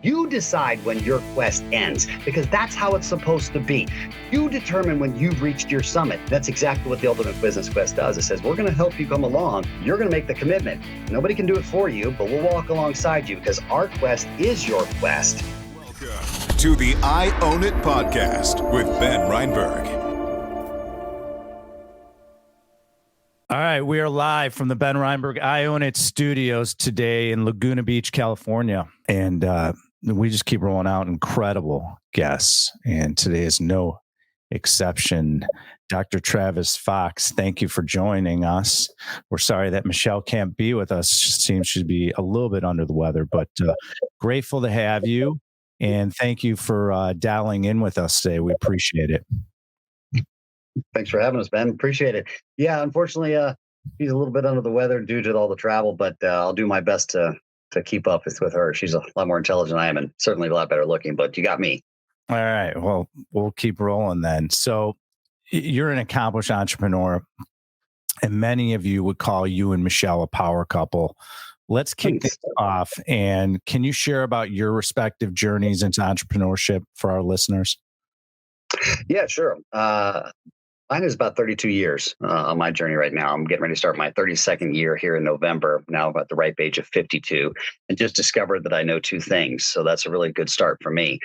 You decide when your quest ends, because that's how it's supposed to be. You determine when you've reached your summit. That's exactly what the Ultimate Business Quest does. It says, we're going to help you come along. You're going to make the commitment. Nobody can do it for you, but we'll walk alongside you, because our quest is your quest. Welcome to the I Own It podcast with Ben Reinberg. All right, we are live from the Ben Reinberg I Own It studios today in Laguna Beach, California. And we just keep rolling out incredible guests. And today is no exception. Dr. Travis Fox, thank you for joining us. We're sorry that Michelle can't be with us. Seems she'd be a little bit under the weather, but grateful to have you. And thank you for dialing in with us today. We appreciate it. Thanks for having us, Ben. Appreciate it. Yeah, unfortunately, she's a little bit under the weather due to all the travel, but I'll do my best to keep up with her. She's a lot more intelligent than I am, and certainly a lot better looking, but you got me. All right. Well, we'll keep rolling then. So you're an accomplished entrepreneur, and many of you would call you and Michelle a power couple. Let's kick this off. And can you share about your respective journeys into entrepreneurship for our listeners? Yeah, sure. Mine is about 32 years on my journey right now. I'm getting ready to start my 32nd year here in November. Now I'm at the ripe age of 52, and just discovered that I know two things. So that's a really good start for me.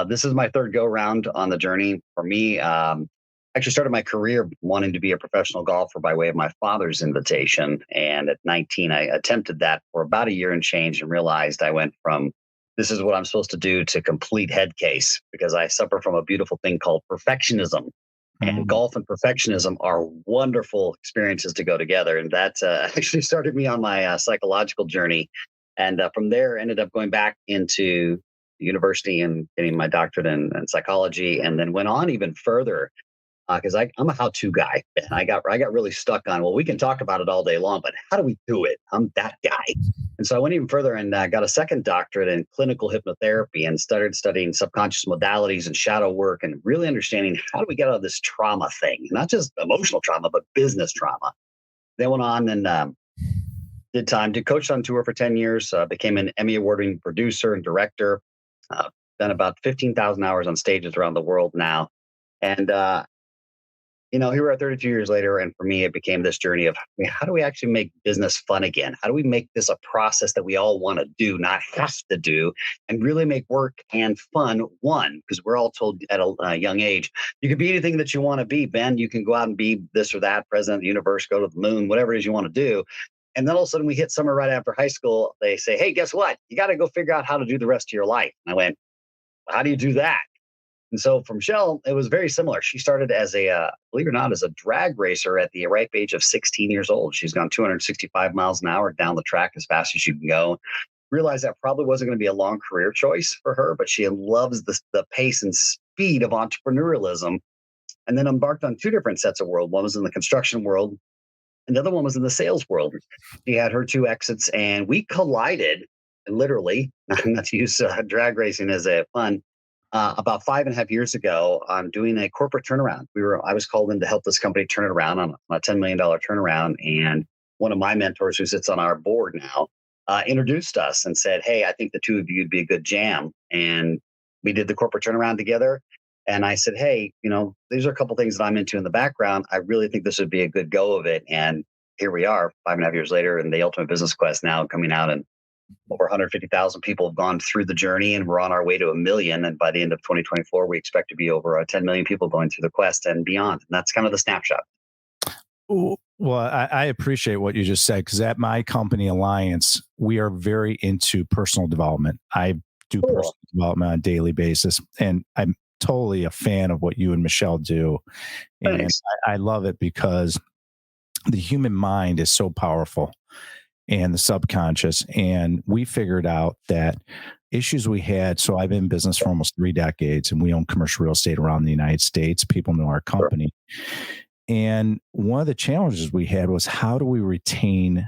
This is my third go round on the journey. For me, actually started my career wanting to be a professional golfer by way of my father's invitation. And at 19, I attempted that for about a year and change, and realized I went from this is what I'm supposed to do to complete head case, because I suffer from a beautiful thing called perfectionism. And golf and perfectionism are wonderful experiences to go together. And that actually started me on my psychological journey. And from there, ended up going back into university and getting my doctorate in psychology, and then went on even further because I'm a how-to guy. And I got really stuck on, well, we can talk about it all day long, but how do we do it? I'm that guy. And so I went even further and got a second doctorate in clinical hypnotherapy, and started studying subconscious modalities and shadow work, and really understanding how do we get out of this trauma thing, not just emotional trauma, but business trauma. Then went on and did coach on tour for 10 years, became an Emmy award-winning producer and director, done about 15,000 hours on stages around the world now. And here we are 32 years later, and for me, it became this journey of, how do we actually make business fun again? How do we make this a process that we all want to do, not have to do, and really make work and fun one? Because we're all told at a young age, you can be anything that you want to be, Ben. You can go out and be this or that, president of the universe, go to the moon, whatever it is you want to do. And then all of a sudden we hit summer right after high school. They say, hey, guess what? You got to go figure out how to do the rest of your life. And I went, well, how do you do that? And so for Michelle, it was very similar. She started as believe it or not, as a drag racer at the ripe age of 16 years old. She's gone 265 miles an hour down the track as fast as you can go. Realized that probably wasn't going to be a long career choice for her, but she loves the pace and speed of entrepreneurialism. And then embarked on two different sets of world. One was in the construction world, and the other one was in the sales world. She had her two exits, and we collided, literally, not to use drag racing as a fun, about 5.5 years ago on doing a corporate turnaround. I was called in to help this company turn it around on a $10 million turnaround. And one of my mentors, who sits on our board now, introduced us and said, hey, I think the two of you would be a good jam. And we did the corporate turnaround together. And I said, hey, these are a couple things that I'm into in the background. I really think this would be a good go of it. And here we are 5.5 years later, and the Ultimate Business Quest now coming out, and over 150,000 people have gone through the journey, and we're on our way to 1 million. And by the end of 2024, we expect to be over 10 million people going through the quest and beyond. And that's kind of the snapshot. Well, I appreciate what you just said, because at my company, Alliance, we are very into personal development. I do personal development on a daily basis, and I'm totally a fan of what you and Michelle do. Thanks. And I love it because the human mind is so powerful, and the subconscious. And we figured out that issues we had. So I've been in business for almost 3 decades, and we own commercial real estate around the United States. People know our company. Sure. And one of the challenges we had was, how do we retain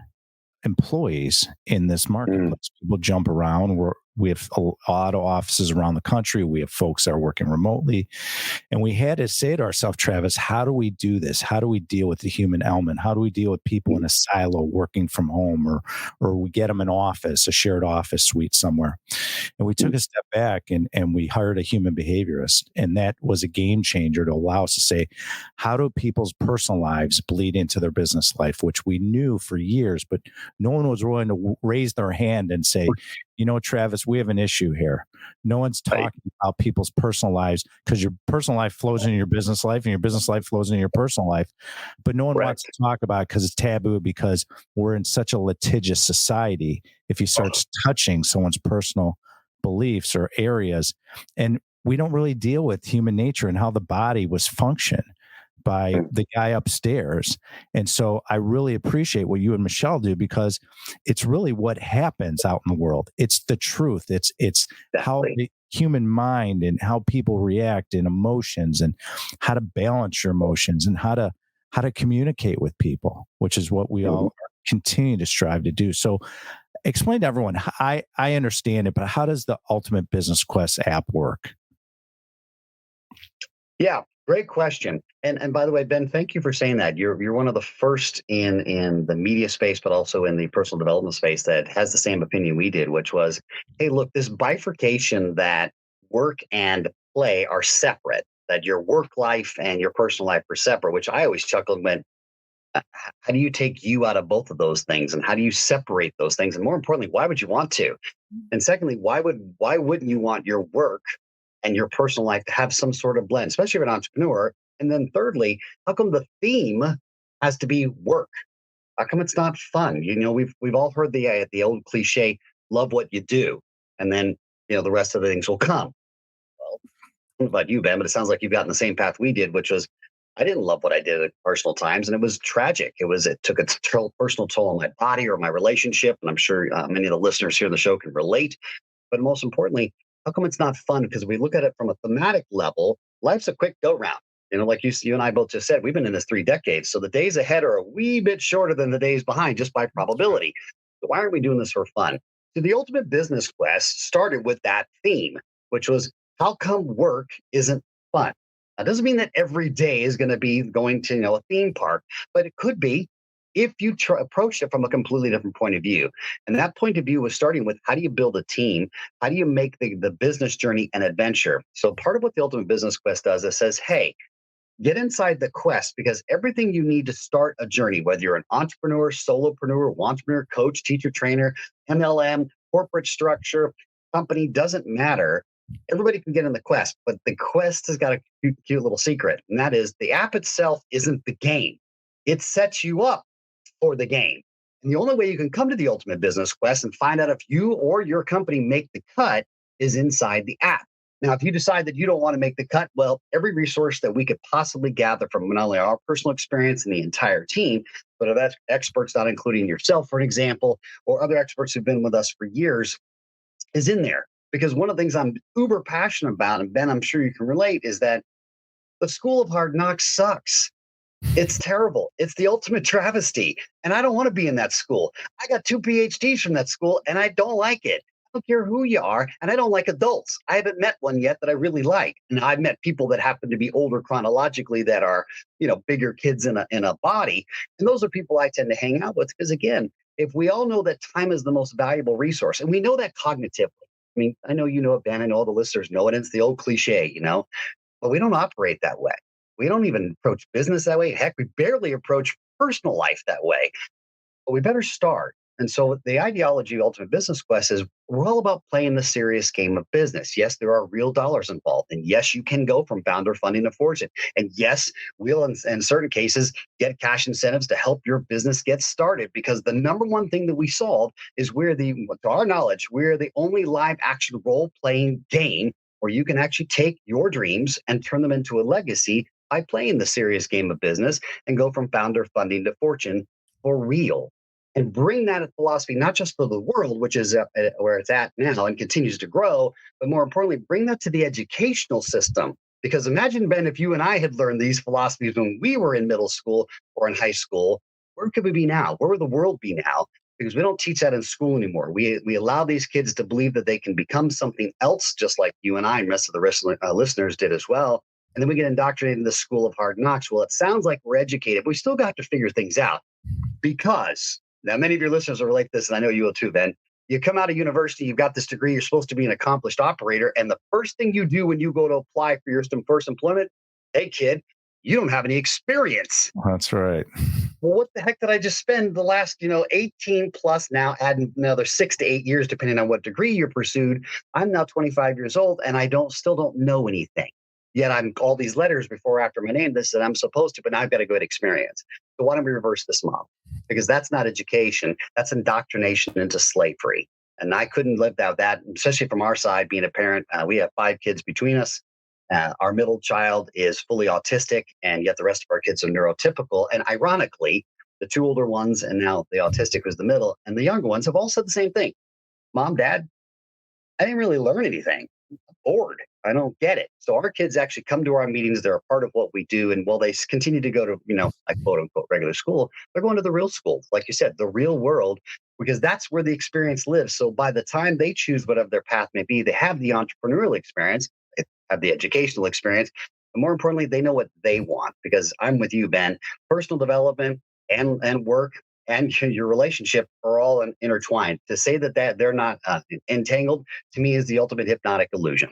employees in this marketplace? People jump around. We have a lot of offices around the country. We have folks that are working remotely. And we had to say to ourselves, Travis, how do we do this? How do we deal with the human element? How do we deal with people in a silo working from home, or we get them an office, a shared office suite somewhere? And we took a step back and we hired a human behaviorist. And that was a game changer to allow us to say, how do people's personal lives bleed into their business life, which we knew for years, but no one was willing to raise their hand and say, Travis, we have an issue here. No one's talking about people's personal lives, because your personal life flows into your business life and your business life flows into your personal life. But no one wants to talk about it because it's taboo, because we're in such a litigious society. If you start touching someone's personal beliefs or areas, and we don't really deal with human nature and how the body was functioned by the guy upstairs. And so I really appreciate what you and Michelle do, because it's really what happens out in the world. It's the truth. It's how the human mind and how people react in emotions, and how to balance your emotions, and how to communicate with people, which is what we all continue to strive to do. So explain to everyone, I understand it, but how does the Ultimate Business Quest app work? Yeah, great question. And by the way, Ben, thank you for saying that. You're one of the first in the media space, but also in the personal development space, that has the same opinion we did, which was, hey, look, this bifurcation that work and play are separate, that your work life and your personal life are separate, which I always chuckled when, how do you take you out of both of those things, and how do you separate those things? And more importantly, why would you want to? And secondly, why wouldn't you want your work and your personal life to have some sort of blend, especially if you're an entrepreneur? And then thirdly, how come the theme has to be work? How come it's not fun? We've all heard the old cliche, love what you do, and then the rest of the things will come. Well, I don't know about you, Ben, but it sounds like you've gotten the same path we did, which was, I didn't love what I did at personal times, and it was tragic. It took a personal toll on my body or my relationship, and I'm sure many of the listeners here on the show can relate. But most importantly, how come it's not fun? Because we look at it from a thematic level, life's a quick go round. Like you and I both just said, we've been in this 3 decades, so the days ahead are a wee bit shorter than the days behind, just by probability. So why aren't we doing this for fun? So the Ultimate Business Quest started with that theme, which was, how come work isn't fun? That doesn't mean that every day is going to be going to a theme park, but it could be if you approached it from a completely different point of view. And that point of view was starting with, how do you build a team? How do you make the business journey an adventure? So part of what the Ultimate Business Quest does, it says, hey, get inside the quest, because everything you need to start a journey, whether you're an entrepreneur, solopreneur, wantrepreneur, coach, teacher, trainer, MLM, corporate structure, company, doesn't matter. Everybody can get in the quest, but the quest has got a cute little secret. And that is, the app itself isn't the game. It sets you up for the game. And the only way you can come to the Ultimate Business Quest and find out if you or your company make the cut is inside the app. Now, if you decide that you don't want to make the cut, well, every resource that we could possibly gather from not only our personal experience and the entire team, but of experts, not including yourself, for an example, or other experts who've been with us for years, is in there. Because one of the things I'm uber passionate about, and Ben, I'm sure you can relate, is that the School of Hard Knocks sucks. It's terrible. It's the ultimate travesty. And I don't want to be in that school. I got 2 PhDs from that school, and I don't like it. I don't care who you are, and I don't like adults. I haven't met one yet that I really like. And I've met people that happen to be older chronologically, that are, bigger kids in a body. And those are people I tend to hang out with, because again, if we all know that time is the most valuable resource, and we know that cognitively. I mean, I know you know it, Ben, and all the listeners know it. And it's the old cliche, but we don't operate that way. We don't even approach business that way. Heck, we barely approach personal life that way. But we better start. And so the ideology of Ultimate Business Quest is, we're all about playing the serious game of business. Yes, there are real dollars involved. And yes, you can go from founder funding to fortune. And yes, we'll, in certain cases, get cash incentives to help your business get started. Because the number one thing that we solve is, to our knowledge, we're the only live action role playing game where you can actually take your dreams and turn them into a legacy by playing the serious game of business, and go from founder funding to fortune for real. And bring that philosophy, not just for the world, which is where it's at now and continues to grow, but more importantly, bring that to the educational system. Because imagine, Ben, if you and I had learned these philosophies when we were in middle school or in high school, where could we be now? Where would the world be now? because we don't teach that in school anymore. We allow these kids to believe that they can become something else, just like you and I and rest of the listeners did as well. And then we get indoctrinated in the school of hard knocks. Well, it sounds like we're educated, but we still got to figure things out, because now many of your listeners will relate to this, and I know you will too, Ben. You come out of university, you've got this degree, you're supposed to be an accomplished operator. And the first thing you do when you go to apply for your first employment, hey, kid, you don't have any experience. That's right. Well, what the heck did I just spend the last, 18 plus, now adding another 6 to 8 years, depending on what degree you pursued. I'm now 25 years old and I still don't know anything. Yet I'm all these letters before or after my name that said I'm supposed to, but now I've got a good experience. So why don't we reverse this model? Because that's not education. That's indoctrination into slavery. And I couldn't live without that, especially from our side, being a parent. We have 5 kids between us. Our middle child is fully autistic, and yet the rest of our kids are neurotypical. And ironically, the 2 older ones, and now the autistic was the middle, and the younger ones have all said the same thing. Mom, Dad, I didn't really learn anything. I'm bored. I don't get it. So our kids actually come to our meetings. They're a part of what we do. And while they continue to go to, like quote unquote regular school, they're going to the real school. Like you said, the real world, because that's where the experience lives. So by the time they choose whatever their path may be, they have the entrepreneurial experience, they have the educational experience. But more importantly, they know what they want, because I'm with you, Ben. Personal development and work and your relationship are all intertwined. To say that they're not entangled, to me, is the ultimate hypnotic illusion.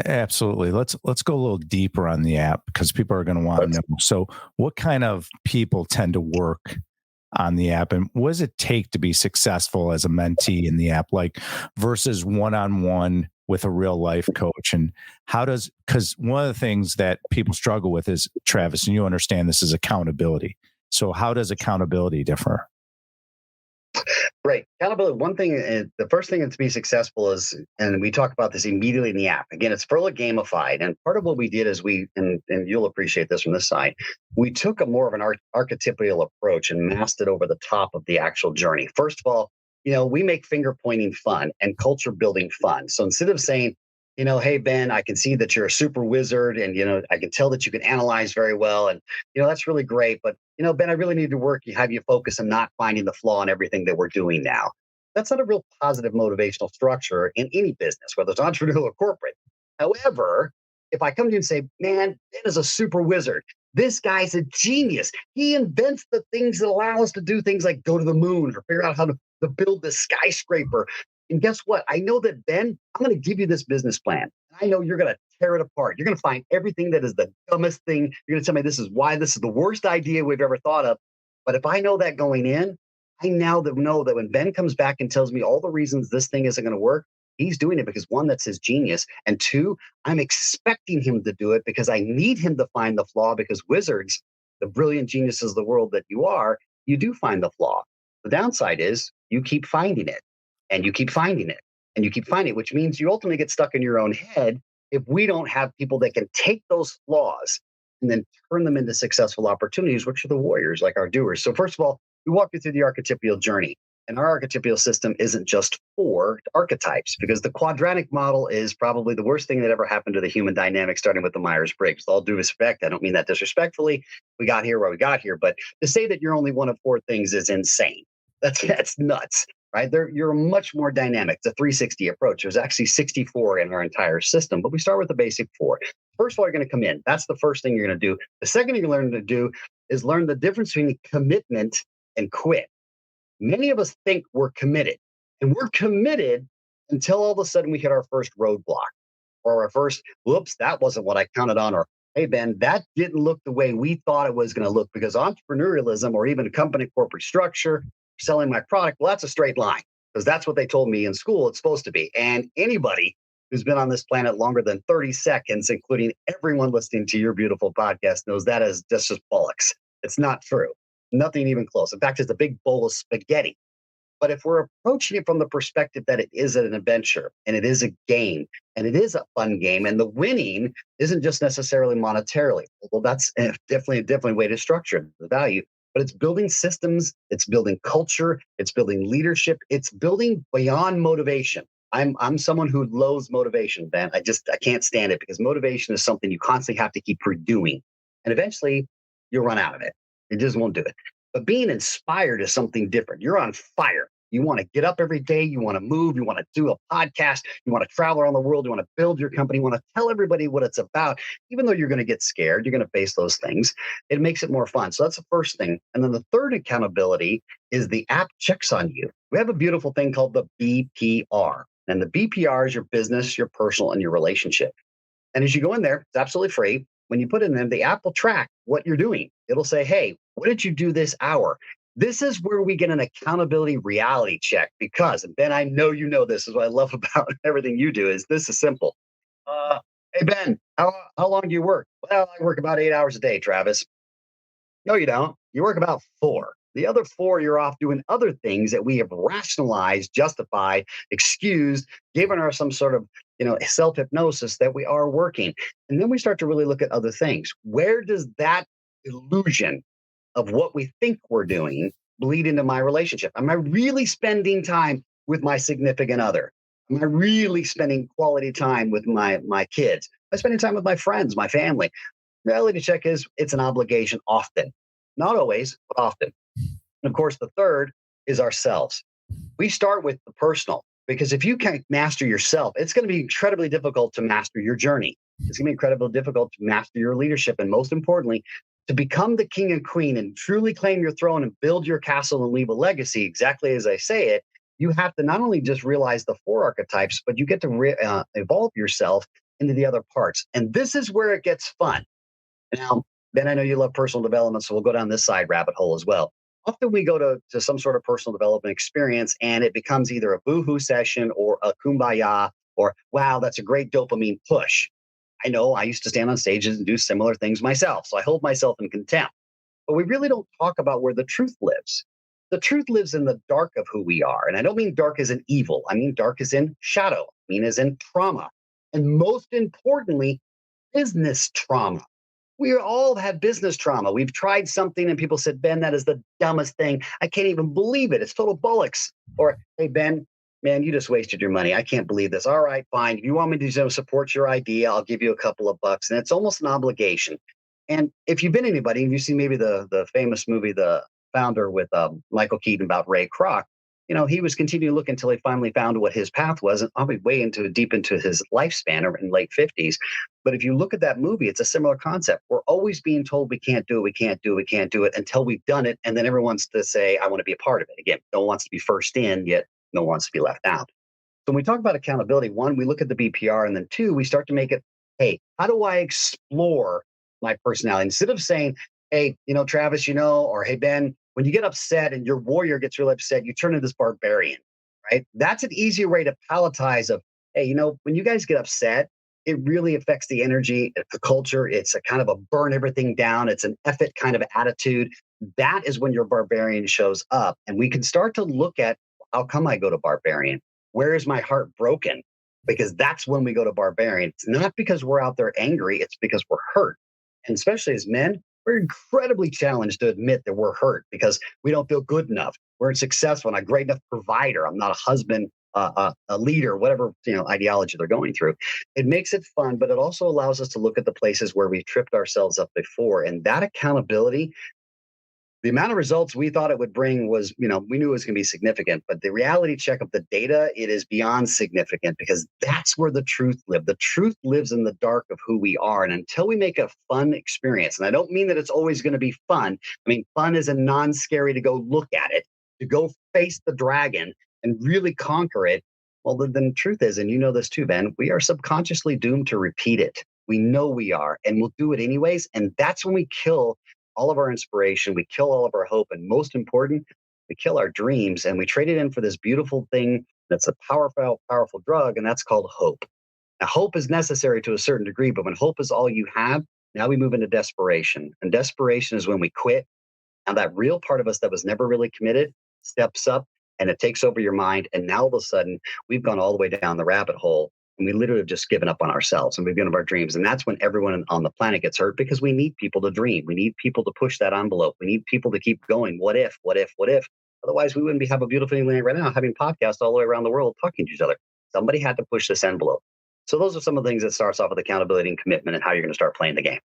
Absolutely. Let's go a little deeper on the app, because people are going to want to know. So what kind of people tend to work on the app, and what does it take to be successful as a mentee in the app, like versus one-on-one with a real life coach? And because one of the things that people struggle with is, Travis, and you understand this, is accountability. So how does accountability differ? Right. Accountability. One thing, the first thing to be successful is, and we talk about this immediately in the app. Again, it's fully gamified. And part of what we did is and you'll appreciate this from this side, we took a more of an archetypal approach and masked it over the top of the actual journey. First of all, we make finger pointing fun and culture building fun. So instead of saying, hey, Ben, I can see that you're a super wizard, and, I can tell that you can analyze very well. And, that's really great. But, Ben, I really need to have you focus on not finding the flaw in everything that we're doing now. That's not a real positive motivational structure in any business, whether it's entrepreneurial or corporate. However, if I come to you and say, man, Ben is a super wizard. This guy's a genius. He invents the things that allow us to do things like go to the moon or figure out how to build this skyscraper. And guess what? I know that, Ben, I'm going to give you this business plan. I know you're going to tear it apart. You're going to find everything that is the dumbest thing. You're going to tell me this is why this is the worst idea we've ever thought of. But if I know that going in, I now know that when Ben comes back and tells me all the reasons this thing isn't going to work, he's doing it because, 1, that's his genius. And 2, I'm expecting him to do it because I need him to find the flaw, because wizards, the brilliant geniuses of the world that you are, you do find the flaw. The downside is you keep finding it. And you keep finding it, and you keep finding it, which means you ultimately get stuck in your own head if we don't have people that can take those flaws and then turn them into successful opportunities, which are the warriors, like our doers. So first of all, we walk you through the archetypal journey. And our archetypal system isn't just 4 archetypes, because the quadratic model is probably the worst thing that ever happened to the human dynamic, starting with the Myers-Briggs. With all due respect, I don't mean that disrespectfully. We got here where we got here. But to say that you're only one of 4 things is insane. That's nuts. Right? You're much more dynamic. It's a 360 approach. There's actually 64 in our entire system, but we start with the basic 4. First of all, you're going to come in. That's the first thing you're going to do. The second thing you're learning to do is learn the difference between commitment and quit. Many of us think we're committed, and we're committed until all of a sudden we hit our first roadblock, or our first, whoops, that wasn't what I counted on, or hey, Ben, that didn't look the way we thought it was going to look, because entrepreneurialism, or even a company corporate structure, selling my product, well, that's a straight line, because that's what they told me in school it's supposed to be. And anybody who's been on this planet longer than 30 seconds, including everyone listening to your beautiful podcast, knows that is just bollocks. It's not true. Nothing even close. In fact, it's a big bowl of spaghetti. But if we're approaching it from the perspective that it is an adventure, and it is a game, and it is a fun game, and the winning isn't just necessarily monetarily, well, that's definitely a way to structure the value. But it's building systems, it's building culture, it's building leadership, it's building beyond motivation. I'm someone who loathes motivation, Ben. I can't stand it, because motivation is something you constantly have to keep redoing. And eventually you'll run out of it. It just won't do it. But being inspired is something different. You're on fire. You want to get up every day. You want to move. You want to do a podcast. You want to travel around the world. You want to build your company. You want to tell everybody what it's about. Even though you're going to get scared, you're going to face those things. It makes it more fun. So that's the first thing. And then the third accountability is the app checks on you. We have a beautiful thing called the BPR. And the BPR is your business, your personal, and your relationship. And as you go in there, it's absolutely free. When you put it in there, the app will track what you're doing. It'll say, hey, what did you do this hour? This is where we get an accountability reality check because, and Ben, I know you know this is what I love about everything you do is this is simple. Hey, Ben, how long do you work? Well, I work about 8 hours a day, Travis. No, you don't. You work about 4. The other 4, you're off doing other things that we have rationalized, justified, excused, given her some sort of, self-hypnosis that we are working. And then we start to really look at other things. Where does that illusion of what we think we're doing bleed into my relationship? Am I really spending time with my significant other? Am I really spending quality time with my kids? Am I spending time with my friends, my family? Reality check is it's an obligation often. Not always, but often. And of course, the third is ourselves. We start with the personal because if you can't master yourself, it's going to be incredibly difficult to master your journey. It's going to be incredibly difficult to master your leadership. And most importantly, to become the king and queen and truly claim your throne and build your castle and leave a legacy, exactly as I say it, you have to not only just realize the 4 archetypes, but you get to evolve yourself into the other parts. And this is where it gets fun. Now, Ben, I know you love personal development, so we'll go down this side rabbit hole as well. Often we go to some sort of personal development experience and it becomes either a boohoo session or a kumbaya or, wow, that's a great dopamine push. I know I used to stand on stages and do similar things myself, so I hold myself in contempt. But we really don't talk about where the truth lives. The truth lives in the dark of who we are. And I don't mean dark as in evil. I mean dark as in shadow. I mean as in trauma. And most importantly, business trauma. We all have business trauma. We've tried something and people said, Ben, that is the dumbest thing. I can't even believe it. It's total bollocks. Or, hey, Ben, man, you just wasted your money. I can't believe this. All right, fine. If you want me to support your idea, I'll give you a couple of bucks. And it's almost an obligation. And if you've been anybody, and you've seen maybe the famous movie, The Founder with Michael Keaton about Ray Kroc, he was continuing to look until he finally found what his path was, and probably deep into his lifespan or in late 50s. But if you look at that movie, it's a similar concept. We're always being told we can't do it, we can't do it, we can't do it until we've done it. And then everyone wants to say, I want to be a part of it. Again, no one wants to be first in, yet no one wants to be left out. So when we talk about accountability, 1, we look at the BPR, and then 2, we start to make it, hey, how do I explore my personality? Instead of saying, hey, Travis, or hey, Ben, when you get upset and your warrior gets really upset, you turn into this barbarian, right? That's an easier way to palletize of, hey, when you guys get upset, it really affects the energy, the culture. It's a kind of a burn everything down. It's an effort kind of attitude. That is when your barbarian shows up. And we can start to look at, how come I go to barbarian? Where is my heart broken? Because that's when we go to barbarian. It's not because we're out there angry. It's because we're hurt. And especially as men, we're incredibly challenged to admit that we're hurt because we don't feel good enough. We're successful, not a great enough provider. I'm not a husband, a leader, whatever ideology they're going through. It makes it fun, but it also allows us to look at the places where we tripped ourselves up before. And that accountability, the amount of results we thought it would bring was, we knew it was going to be significant, but the reality check of the data, it is beyond significant because that's where the truth lives. The truth lives in the dark of who we are. And until we make a fun experience, and I don't mean that it's always going to be fun. I mean, fun is a non-scary to go look at it, to go face the dragon and really conquer it. Well, then the truth is, and you know this too, Ben, we are subconsciously doomed to repeat it. We know we are, and we'll do it anyways. And that's when we kill all of our inspiration, we kill all of our hope, and most important, we kill our dreams, and we trade it in for this beautiful thing that's a powerful, powerful drug, and that's called hope. Now, hope is necessary to a certain degree, but when hope is all you have, now we move into desperation. And desperation is when we quit, and that real part of us that was never really committed steps up, and it takes over your mind, and now all of a sudden, we've gone all the way down the rabbit hole, and we literally have just given up on ourselves and we've given up our dreams. And that's when everyone on the planet gets hurt because we need people to dream. We need people to push that envelope. We need people to keep going. What if, what if, what if? Otherwise, we wouldn't have a beautiful thing right now, having podcasts all the way around the world talking to each other. Somebody had to push this envelope. So those are some of the things that starts off with accountability and commitment and how you're going to start playing the game.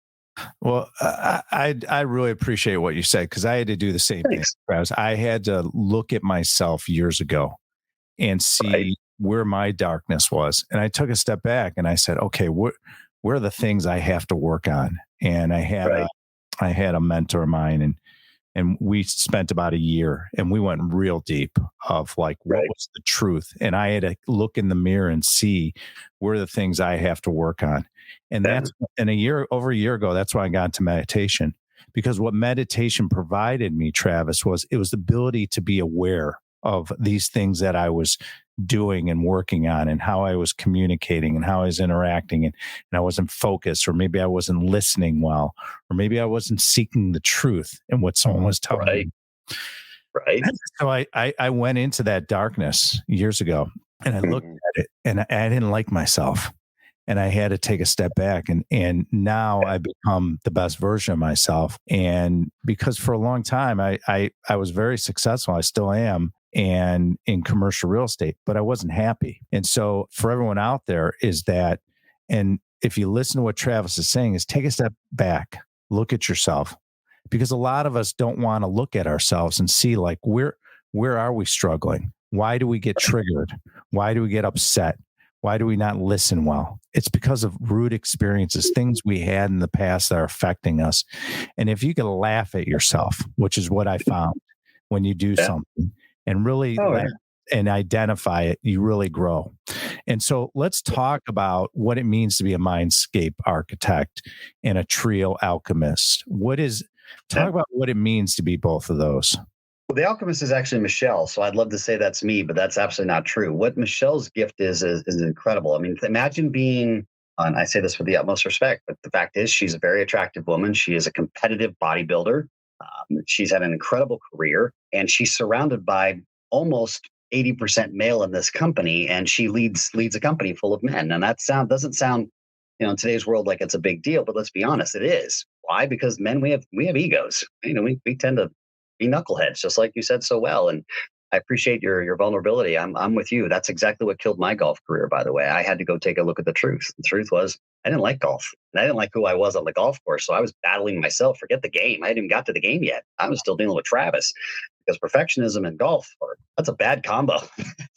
Well, I really appreciate what you said because I had to do the same thing. Thanks. Travis. I had to look at myself years ago and Right. see where my darkness was, and I took a step back and I said, okay, where are the things I have to work on? And Right. I had a mentor of mine, and we spent about a year and we went real deep of like what Right. was the truth, and I had to look in the mirror and see where are the things I have to work on. And Yeah. that's and over a year ago, that's why I got into meditation, because what meditation provided me, Travis, was it was the ability to be aware of these things that I was doing and working on, and how I was communicating and how I was interacting, and I wasn't focused, or maybe I wasn't listening well, or maybe I wasn't seeking the truth in what someone was telling Right. me. Right. So I went into that darkness years ago, and I looked Mhm. at it, and I didn't like myself, and I had to take a step back, and now I've become the best version of myself. And because for a long time I was very successful, I still am, and in commercial real estate, but I wasn't happy. And so for everyone out there is that, and if you listen to what Travis is saying, is take a step back, look at yourself, because a lot of us don't want to look at ourselves and see like where are we struggling? Why do we get triggered? Why do we get upset? Why do we not listen well? It's because of root experiences, things we had in the past that are affecting us. And if you can laugh at yourself, which is what I found when you do Yeah. something and really Oh, laugh yeah. and identify it, you really grow. And so let's talk about what it means to be a mindscape architect and a trio alchemist. Yeah. Talk about what it means to be both of those. Well, the alchemist is actually Michelle, so I'd love to say that's me, but that's absolutely not true. What Michelle's gift is incredible. I mean, imagine being, and I say this with the utmost respect, but the fact is, she's a very attractive woman. She is a competitive bodybuilder. She's had an incredible career, and she's surrounded by almost 80% male in this company, and she leads a company full of men. And that doesn't sound, in today's world like it's a big deal, but let's be honest, it is. Why? Because men, we have egos. We tend to be knuckleheads, just like you said so well. And I appreciate your vulnerability. I'm with you. That's exactly what killed my golf career, by the way. I had to go take a look at the truth. The truth was I didn't like golf. And I didn't like who I was on the golf course. So I was battling myself. Forget the game. I hadn't even got to the game yet. I was still dealing with Travis, because perfectionism and golf that's a bad combo.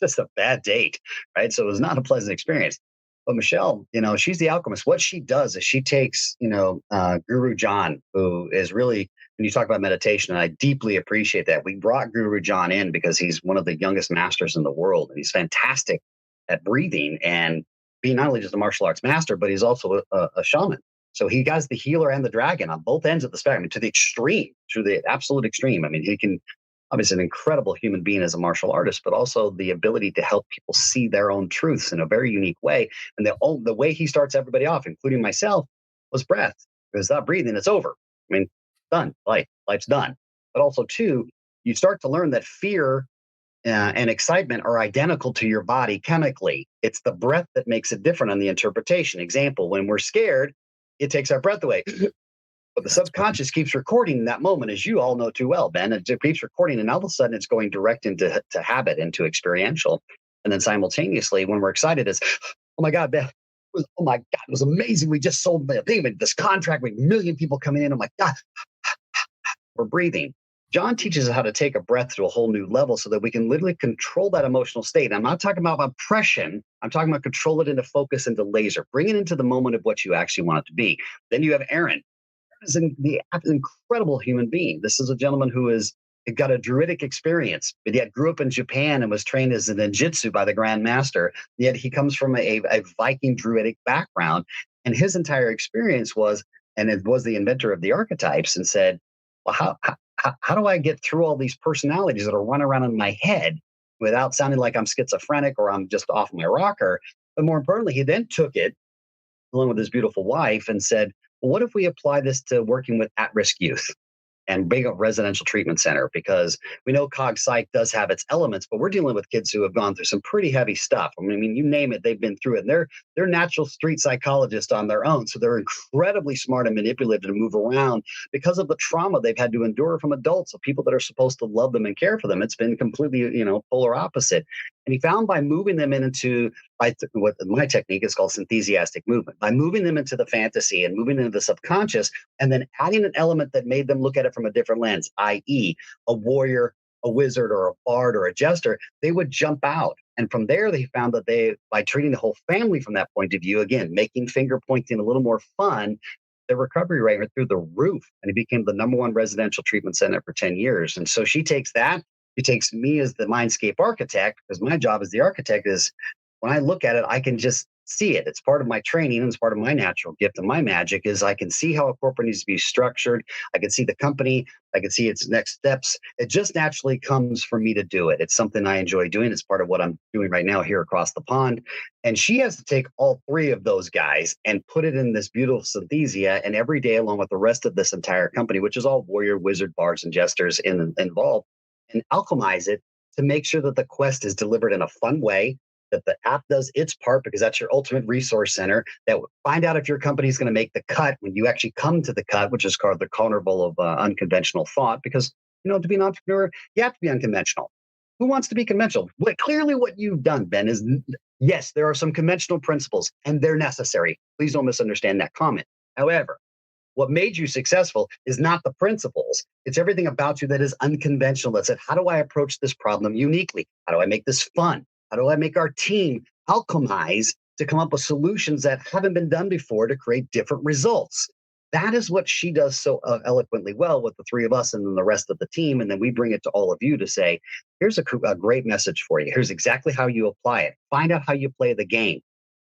Just a bad date. Right. So it was not a pleasant experience. But Michelle, she's the alchemist. What she does is she takes, Guru John, who is really, when you talk about meditation, and I deeply appreciate that. We brought Guru John in because he's one of the youngest masters in the world, and he's fantastic at breathing and being not only just a martial arts master, but he's also a shaman. So he has the healer and the dragon on both ends of the spectrum, to the extreme, to the absolute extreme. I mean, he can obviously an incredible human being as a martial artist, but also the ability to help people see their own truths in a very unique way. And the way he starts everybody off, including myself, was breath. Because without breathing, it's over. I mean, done. Life's done. But also, two, you start to learn that fear and excitement are identical to your body chemically. It's the breath that makes it different on the interpretation. Example: when we're scared, it takes our breath away. But the subconscious keeps recording in that moment, as you all know too well, Ben. It keeps recording, and all of a sudden it's going direct into habit, into experiential. And then simultaneously, when we're excited, it's, oh my God, Ben, oh my God, it was amazing. We just sold the thing, this contract with a million people coming in. Oh my God, we're breathing. John teaches us how to take a breath to a whole new level so that we can literally control that emotional state. And I'm not talking about oppression. I'm talking about control it into focus, into laser, bring it into the moment of what you actually want it to be. Then you have Aaron. Is the incredible human being. This is a gentleman who has got a druidic experience, but yet grew up in Japan and was trained as an ninjutsu by the Grand Master. Yet he comes from a Viking druidic background, and his entire experience was, and it was the inventor of the archetypes, and said, "Well, how do I get through all these personalities that are running around in my head without sounding like I'm schizophrenic or I'm just off my rocker?" But more importantly, he then took it along with his beautiful wife and said, well, what if we apply this to working with at-risk youth and big residential treatment center? Because we know cog psych does have its elements, but we're dealing with kids who have gone through some pretty heavy stuff. I mean, you name it, they've been through it. And they're natural street psychologists on their own. So they're incredibly smart and manipulative to move around because of the trauma they've had to endure from adults, of people that are supposed to love them and care for them. It's been completely, polar opposite. And he found by moving them into what my technique is called synthesiastic movement, by moving them into the fantasy and moving into the subconscious, and then adding an element that made them look at it from a different lens, i.e., a warrior, a wizard, or a bard, or a jester, they would jump out. And from there, they found that by treating the whole family from that point of view, again, making finger pointing a little more fun, their recovery rate went through the roof, and it became the #1 residential treatment center for 10 years. And so she takes that. She takes me as the mindscape architect, because my job as the architect is, when I look at it, I can just see it. It's part of my training, and it's part of my natural gift, and my magic is I can see how a corporate needs to be structured. I can see the company. I can see its next steps. It just naturally comes for me to do it. It's something I enjoy doing. It's part of what I'm doing right now here across the pond. And she has to take all three of those guys and put it in this beautiful synthesia, and every day, along with the rest of this entire company, which is all warrior, wizard, bards, and jesters involved, and alchemize it to make sure that the quest is delivered in a fun way, that the app does its part, because that's your ultimate resource center, that find out if your company is going to make the cut when you actually come to the cut, which is called the carnival of unconventional thought. Because, to be an entrepreneur, you have to be unconventional. Who wants to be conventional? Clearly what you've done, Ben, is yes, there are some conventional principles, and they're necessary. Please don't misunderstand that comment. However, what made you successful is not the principles. It's everything about you that is unconventional. That said, how do I approach this problem uniquely? How do I make this fun? How do I make our team alchemize to come up with solutions that haven't been done before to create different results? That is what she does so eloquently well with the three of us and then the rest of the team. And then we bring it to all of you to say, here's a great message for you. Here's exactly how you apply it. Find out how you play the game.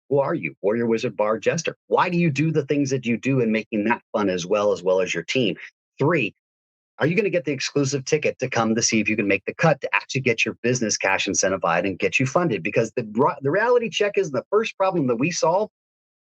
Who are you? Warrior, wizard, bard, jester. Why do you do the things that you do, and making that fun as well as your team? 3, are you going to get the exclusive ticket to come to see if you can make the cut to actually get your business cash incentivized and get you funded? Because the reality check is, the first problem that we solve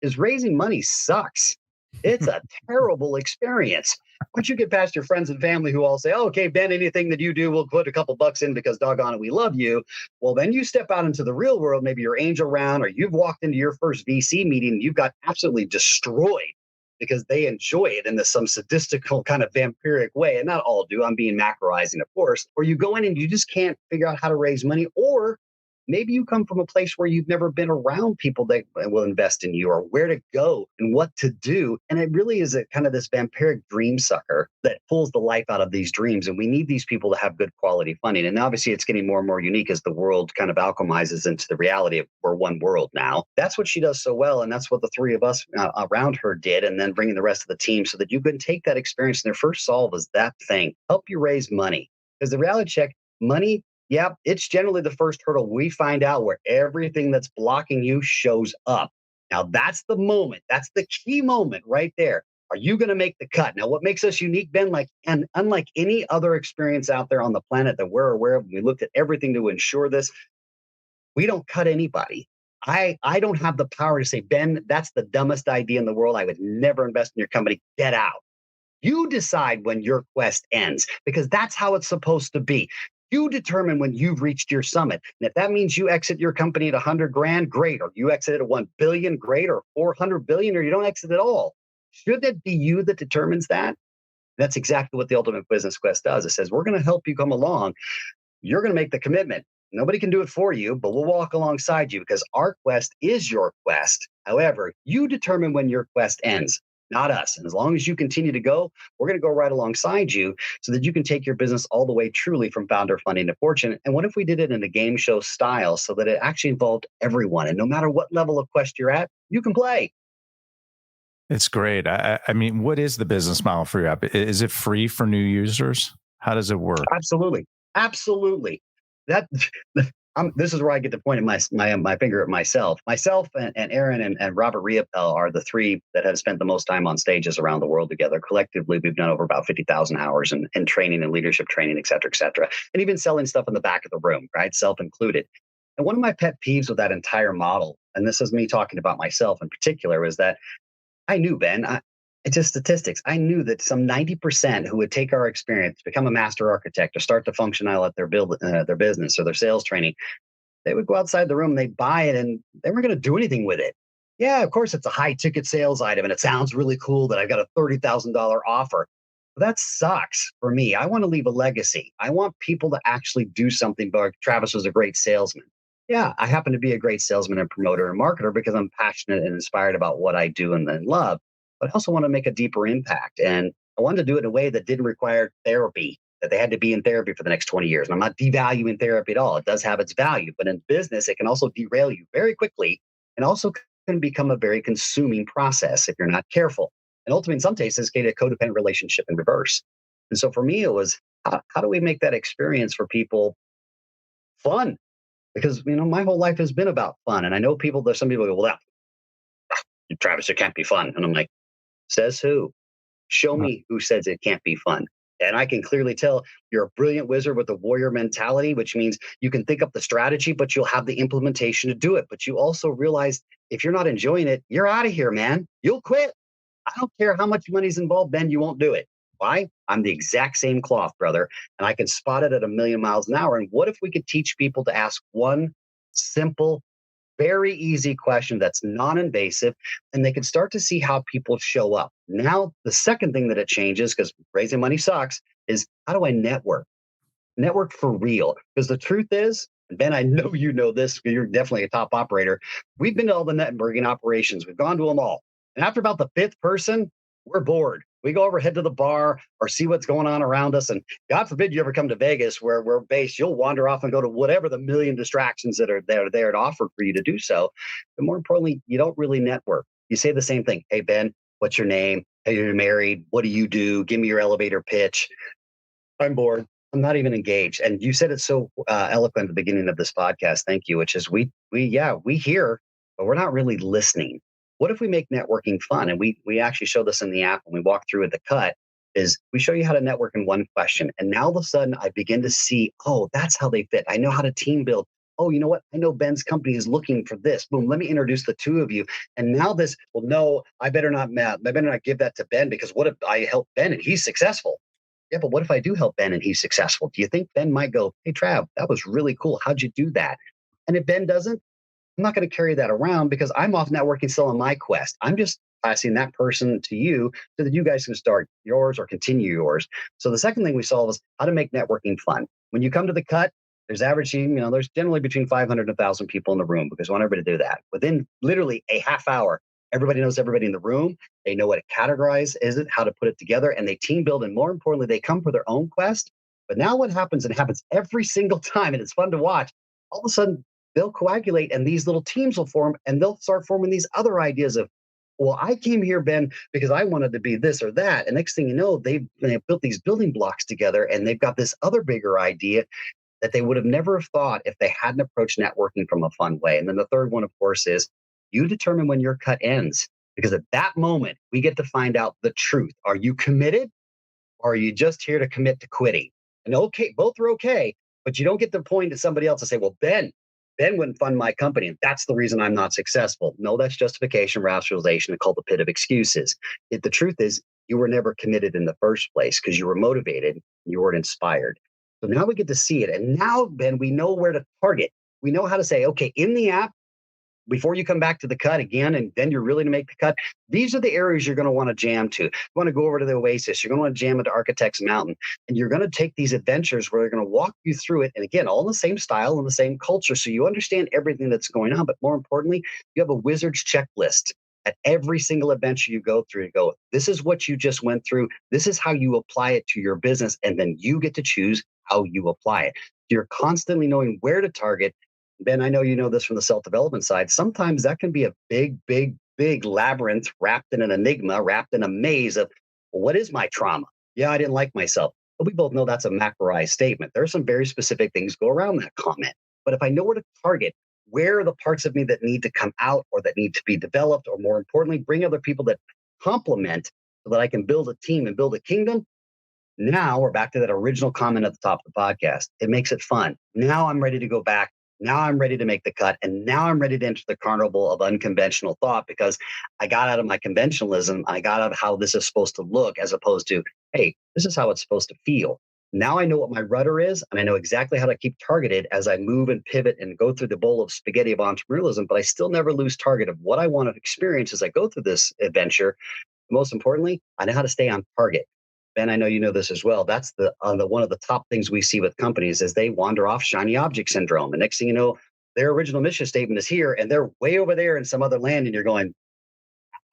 is raising money sucks. It's a terrible experience. Once you get past your friends and family who all say, oh, okay, Ben, anything that you do, we'll put a couple bucks in because doggone it, we love you. Well, then you step out into the real world, maybe your angel round, or you've walked into your first VC meeting and you've got absolutely destroyed because they enjoy it in some sadistical kind of vampiric way. And not all do. I'm being macroizing, of course. Or you go in and you just can't figure out how to raise money, or maybe you come from a place where you've never been around people that will invest in you, or where to go and what to do. And it really is a kind of this vampiric dream sucker that pulls the life out of these dreams. And we need these people to have good quality funding. And obviously it's getting more and more unique as the world kind of alchemizes into the reality of we're one world now. That's what she does so well. And that's what the three of us around her did. And then bringing the rest of the team so that you can take that experience. And their first solve is that thing, help you raise money. Because the reality check, money, yeah, it's generally the first hurdle we find out where everything that's blocking you shows up. Now, that's the moment. That's the key moment right there. Are you going to make the cut? Now, what makes us unique, Ben, and unlike any other experience out there on the planet that we're aware of, we looked at everything to ensure this, we don't cut anybody. I don't have the power to say, Ben, that's the dumbest idea in the world. I would never invest in your company. Get out. You decide when your quest ends, because that's how it's supposed to be. You determine when you've reached your summit. And if that means you exit your company at 100 grand, great. Or you exit at 1 billion, great. Or 400 billion, or you don't exit at all. Should it be you that determines that? That's exactly what the Ultimate Business Quest does. It says, we're going to help you come along. You're going to make the commitment. Nobody can do it for you, but we'll walk alongside you, because our quest is your quest. However, you determine when your quest ends, not us. And as long as you continue to go, we're going to go right alongside you so that you can take your business all the way truly from founder funding to fortune. And what if we did it in a game show style so that it actually involved everyone? And no matter what level of quest you're at, you can play. It's great. I mean, what is the business model for your app? Is it free for new users? How does it work? Absolutely. Absolutely. This is where I get to point my finger at myself. Myself and Aaron and Robert Riopel are the three that have spent the most time on stages around the world together. Collectively, we've done over about 50,000 hours in training and leadership training, et cetera, and even selling stuff in the back of the room, right? Self-included. And one of my pet peeves with that entire model, and this is me talking about myself in particular, is that I knew, Ben, it's just statistics. I knew that some 90% who would take our experience, become a master architect, or start to function out at their business or their sales training, they would go outside the room, they'd buy it, and they weren't going to do anything with it. Yeah, of course, it's a high ticket sales item, and it sounds really cool that I got a $30,000 offer. But that sucks for me. I want to leave a legacy. I want people to actually do something. But Travis was a great salesman. Yeah, I happen to be a great salesman and promoter and marketer because I'm passionate and inspired about what I do and then love. But I also want to make a deeper impact. And I wanted to do it in a way that didn't require therapy, that they had to be in therapy for the next 20 years. And I'm not devaluing therapy at all. It does have its value. But in business, it can also derail you very quickly and also can become a very consuming process if you're not careful. And ultimately, in some cases, get a codependent relationship in reverse. And so for me, it was how do we make that experience for people fun? Because my whole life has been about fun, and I know there's some people go, well, Travis, it can't be fun, and I'm like, says who? Show Uh, me who says it can't be fun. And I can clearly tell you're a brilliant wizard with a warrior mentality, which means you can think up the strategy, but you'll have the implementation to do it. But you also realize if you're not enjoying it, you're out of here, man. You'll quit. I don't care how much money's involved, Ben, you won't do it. Why? I'm the exact same cloth, brother, and I can spot it at a million miles an hour. And what if we could teach people to ask one simple, very easy question that's non-invasive, and they can start to see how people show up. Now, the second thing that it changes, because raising money sucks, is how do I network? Network for real. Because the truth is, and Ben, I know you know this, because you're definitely a top operator. We've been to all the networking operations. We've gone to them all. And after about the fifth person, we're bored. We go over, head to the bar, or see what's going on around us. And God forbid you ever come to Vegas where we're based. You'll wander off and go to whatever the million distractions that are there to offer for you to do so. But more importantly, you don't really network. You say the same thing. Hey, Ben, what's your name? Hey, you're married. What do you do? Give me your elevator pitch. I'm bored. I'm not even engaged. And you said it so eloquent at the beginning of this podcast. Thank you. Which is we hear, but we're not really listening. What if we make networking fun? And we actually show this in the app when we walk through at the cut. Is we show you how to network in one question, and now all of a sudden I begin to see, oh, that's how they fit. I know how to team build. Oh, you know what? I know Ben's company is looking for this. Boom. Let me introduce the two of you. And now this. Well, no, I better not give that to Ben because what if I help Ben and he's successful? Yeah, but what if I do help Ben and he's successful? Do you think Ben might go, hey, Trav, that was really cool. How'd you do that? And if Ben doesn't, I'm not going to carry that around because I'm off networking still on my quest. I'm just passing that person to you so that you guys can start yours or continue yours. So the second thing we solve is how to make networking fun. When you come to the cut, there's generally between 500 and 1,000 people in the room because we want everybody to do that. Within literally a half hour, everybody knows everybody in the room. They know what to categorize is it, how to put it together, and they team build. And more importantly, they come for their own quest. But now what happens, and it happens every single time, and it's fun to watch, all of a sudden they'll coagulate and these little teams will form and they'll start forming these other ideas of, well, I came here, Ben, because I wanted to be this or that. And next thing you know, they've built these building blocks together and they've got this other bigger idea that they would have never have thought if they hadn't approached networking from a fun way. And then the third one, of course, is you determine when your cut ends. Because at that moment, we get to find out the truth. Are you committed or are you just here to commit to quitting? And okay, both are okay, but you don't get to point to somebody else and say, well, Ben wouldn't fund my company. And that's the reason I'm not successful. No, that's justification, rationalization, called the pit of excuses. If the truth is, you were never committed in the first place because you were motivated, you weren't inspired. So now we get to see it. And now, Ben, we know where to target. We know how to say, okay, in the app, before you come back to the cut again, and then you're really to make the cut, these are the areas you're going to want to jam to. You want to go over to the Oasis. You're going to want to jam into Architect's Mountain. And you're going to take these adventures where they're going to walk you through it. And again, all in the same style and the same culture. So you understand everything that's going on. But more importantly, you have a wizard's checklist at every single adventure you go through. You go, this is what you just went through. This is how you apply it to your business. And then you get to choose how you apply it. You're constantly knowing where to target. Ben, I know you know this from the self-development side. Sometimes that can be a big, big, big labyrinth wrapped in an enigma, wrapped in a maze of, well, what is my trauma? Yeah, I didn't like myself. But we both know that's a macroized statement. There are some very specific things go around that comment. But if I know where to target, where are the parts of me that need to come out or that need to be developed, or more importantly, bring other people that complement so that I can build a team and build a kingdom. Now we're back to that original comment at the top of the podcast. It makes it fun. Now I'm ready to go back. Now I'm ready to make the cut. And now I'm ready to enter the carnival of unconventional thought because I got out of my conventionalism. I got out of how this is supposed to look as opposed to, hey, this is how it's supposed to feel. Now I know what my rudder is and I know exactly how to keep targeted as I move and pivot and go through the bowl of spaghetti of entrepreneurialism, but I still never lose target of what I want to experience as I go through this adventure. Most importantly, I know how to stay on target. Ben, I know you know this as well. That's the one of the top things we see with companies is they wander off shiny object syndrome. And next thing you know, their original mission statement is here and they're way over there in some other land. And you're going,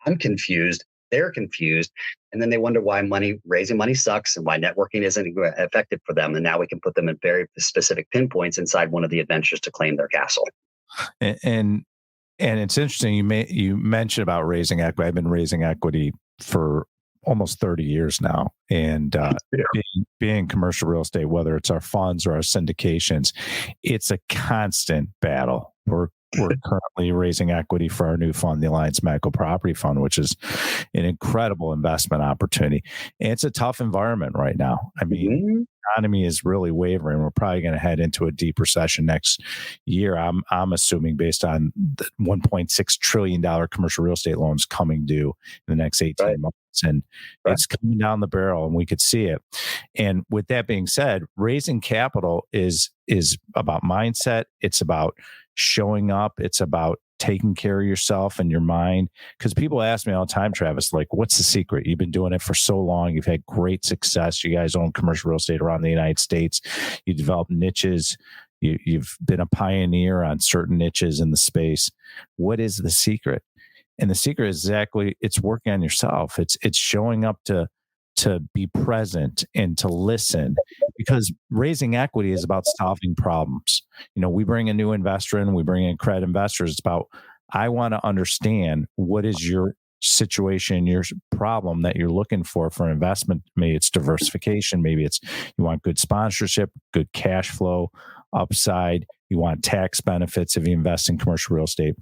I'm confused. They're confused. And then they wonder why raising money sucks and why networking isn't effective for them. And now we can put them in very specific pinpoints inside one of the adventures to claim their castle. And it's interesting. You mentioned about raising equity. I've been raising equity for almost 30 years now. And being commercial real estate, whether it's our funds or our syndications, it's a constant battle. We're currently raising equity for our new fund, the Alliance Medical Property Fund, which is an incredible investment opportunity. And it's a tough environment right now. I mean, the economy is really wavering. We're probably going to head into a deep recession next year. I'm assuming based on the $1.6 trillion commercial real estate loans coming due in the next 18 months. And it's coming down the barrel and we could see it. And with that being said, raising capital is about mindset. It's about showing up. It's about taking care of yourself and your mind. Because people ask me all the time, Travis, like, what's the secret? You've been doing it for so long. You've had great success. You guys own commercial real estate around the United States. You develop niches. You've been a pioneer on certain niches in the space. What is the secret? And the secret is exactly, it's working on yourself. It's showing up to be present and to listen, because raising equity is about solving problems. We bring a new investor in, we bring in credit investors. It's about, I want to understand what is your situation, your problem that you're looking for investment. Maybe it's diversification. Maybe it's you want good sponsorship, good cash flow, upside. You want tax benefits if you invest in commercial real estate.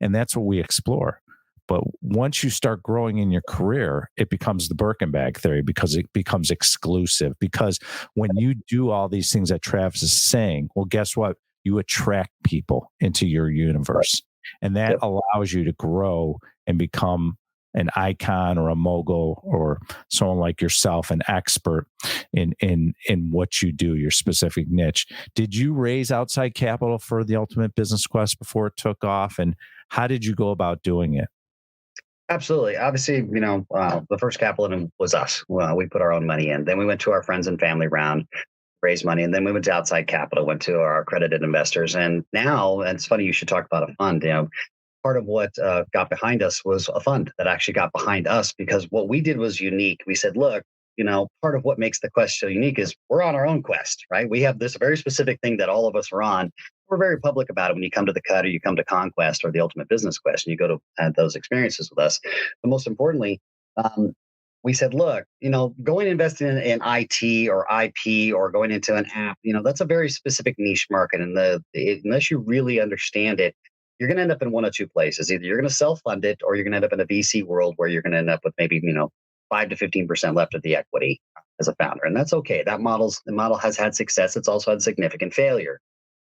And that's what we explore. But once you start growing in your career, it becomes the Birkin bag theory, because it becomes exclusive. Because when you do all these things that Travis is saying, well, guess what? You attract people into your universe. And that allows you to grow and become an icon or a mogul or someone like yourself, an expert in what you do, your specific niche. Did you raise outside capital for the Ultimate Business Quest before it took off? And how did you go about doing it? Absolutely. Obviously, the first capital was us. Well, we put our own money in. Then we went to our friends and family round, raised money, and then we went to outside capital, went to our accredited investors. And now, and it's funny you should talk about a fund. Part of what got behind us was a fund that actually got behind us, because what we did was unique. We said, look, part of what makes the quest so unique is we're on our own quest, right? We have this very specific thing that all of us are on. We're very public about it when you come to the Cut or you come to Conquest or the Ultimate Business Quest and you go to have those experiences with us. But most importantly, we said, look, going and investing in IT or IP or going into an app, that's a very specific niche market. And unless you really understand it, you're going to end up in one of two places. Either you're going to self-fund it or you're going to end up in a VC world where you're going to end up with maybe, 5 to 15% left of the equity as a founder. And that's okay. The model has had success. It's also had significant failure.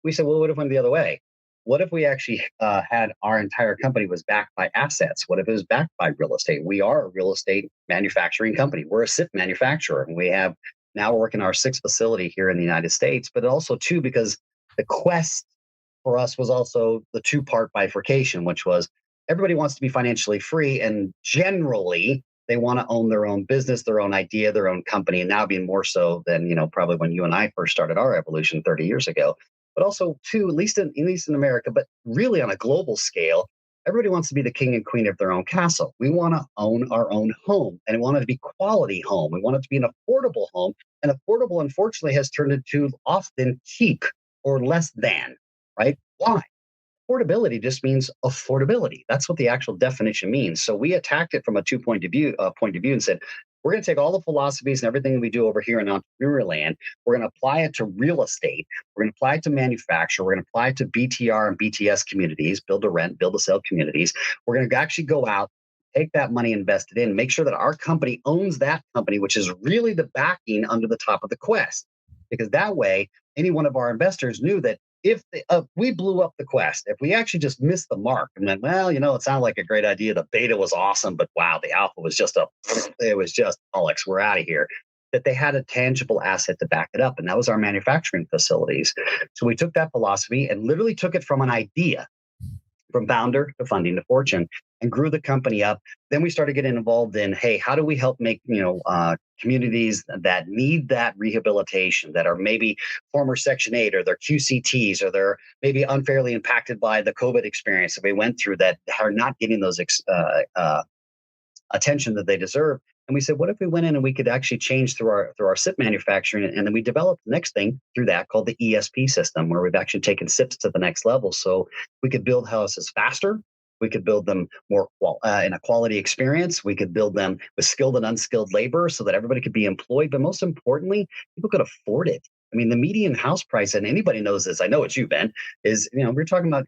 We said, well, what if it went the other way? What if we actually had our entire company was backed by assets? What if it was backed by real estate? We are a real estate manufacturing company. We're a SIP manufacturer. And we're working our 6th facility here in the United States, but also too, because the quest for us was also the 2-part bifurcation, which was everybody wants to be financially free. And generally, they want to own their own business, their own idea, their own company. And now being more so than, probably when you and I first started our evolution 30 years ago. But also, too, at least in America, but really on a global scale, everybody wants to be the king and queen of their own castle. We want to own our own home, and we want it to be quality home. We want it to be an affordable home, and affordable, unfortunately, has turned into often cheap or less than, right? Why? Affordability just means affordability. That's what the actual definition means. So we attacked it from a point of view and said, we're going to take all the philosophies and everything we do over here in entrepreneurial land. We're going to apply it to real estate. We're going to apply it to manufacture. We're going to apply it to BTR and BTS communities, build to rent, build to sell communities. We're going to actually go out, take that money invested in, make sure that our company owns that company, which is really the backing under the top of the quest. Because that way, any one of our investors knew that if we blew up the quest, if we actually just missed the mark and then, it sounded like a great idea. The beta was awesome, but wow, the alpha was just Alex, we're out of here. That they had a tangible asset to back it up. And that was our manufacturing facilities. So we took that philosophy and literally took it from an idea from founder to funding to fortune, and grew the company up. Then we started getting involved in, hey, how do we help make communities that need that rehabilitation, that are maybe former Section 8 or they're QCTs, or they're maybe unfairly impacted by the COVID experience that we went through, that are not getting those attention that they deserve. And we said, what if we went in and we could actually change through our SIP manufacturing? And then we developed the next thing through that called the ESP system, where we've actually taken SIPs to the next level. So we could build houses faster. We could build them more in a quality experience. We could build them with skilled and unskilled labor so that everybody could be employed. But most importantly, people could afford it. I mean, the median house price, and anybody knows this, I know it's you, Ben, is, we're talking about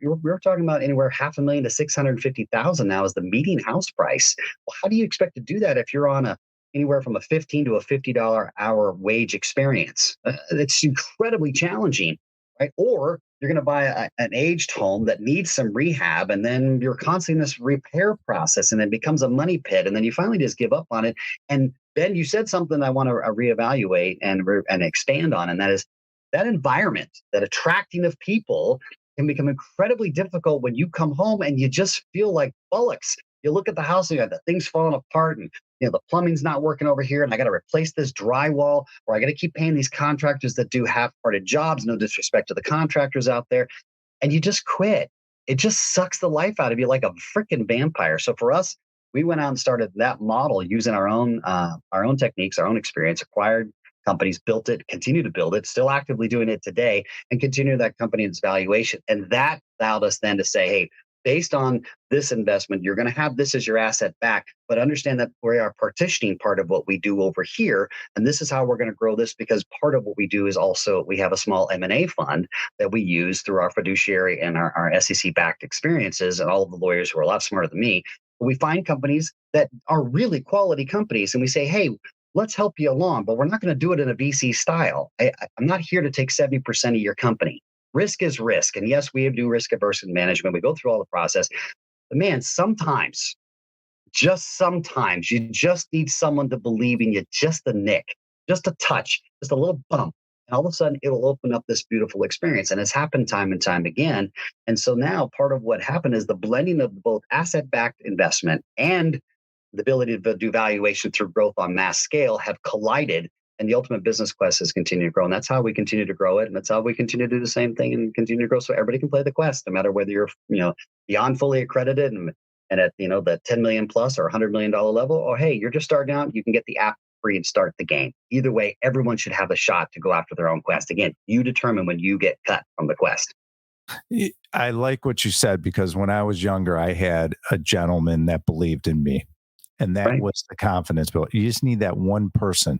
anywhere $500,000 to $650,000 now is the median house price. Well, how do you expect to do that if you're on anywhere from a $15 to a $50 hour wage experience? It's incredibly challenging, right? Or you're going to buy an aged home that needs some rehab, and then you're constantly in this repair process, and it becomes a money pit, and then you finally just give up on it. And Ben, you said something I want to reevaluate and expand on, and that is that environment, that attracting of people can become incredibly difficult when you come home and you just feel like bullocks. You look at the house and you got the things falling apart, and the plumbing's not working over here, and I got to replace this drywall, or I got to keep paying these contractors that do half-hearted jobs. No disrespect to the contractors out there, and you just quit. It just sucks the life out of you like a freaking vampire. So for us, we went out and started that model using our own techniques, our own experience, acquired companies, built it, continue to build it, still actively doing it today, and continue that company's valuation. And that allowed us then to say, hey, based on this investment, you're going to have this as your asset back, but understand that we are partitioning part of what we do over here. And this is how we're going to grow this, because part of what we do is also we have a small M&A fund that we use through our fiduciary and our SEC-backed experiences, and all of the lawyers who are a lot smarter than me. We find companies that are really quality companies, and we say, hey, let's help you along, but we're not going to do it in a VC style. I'm not here to take 70% of your company. Risk is risk. And yes, we do risk averse management. We go through all the process. But man, sometimes, just sometimes, you just need someone to believe in you, just a nick, just a touch, just a little bump. And all of a sudden, it'll open up this beautiful experience. And it's happened time and time again. And so now part of what happened is the blending of both asset-backed investment and the ability to do valuation through growth on mass scale have collided. And the ultimate business quest has continued to grow. And that's how we continue to grow it. And that's how we continue to do the same thing and continue to grow. So everybody can play the quest, no matter whether you're, beyond fully accredited and at, the 10 million plus or $100 million level, or, hey, you're just starting out, you can get the app free and start the game. Either way, everyone should have a shot to go after their own quest. Again, you determine when you get cut from the quest. I like what you said, because when I was younger, I had a gentleman that believed in me, and that was the confidence built. You just need that one person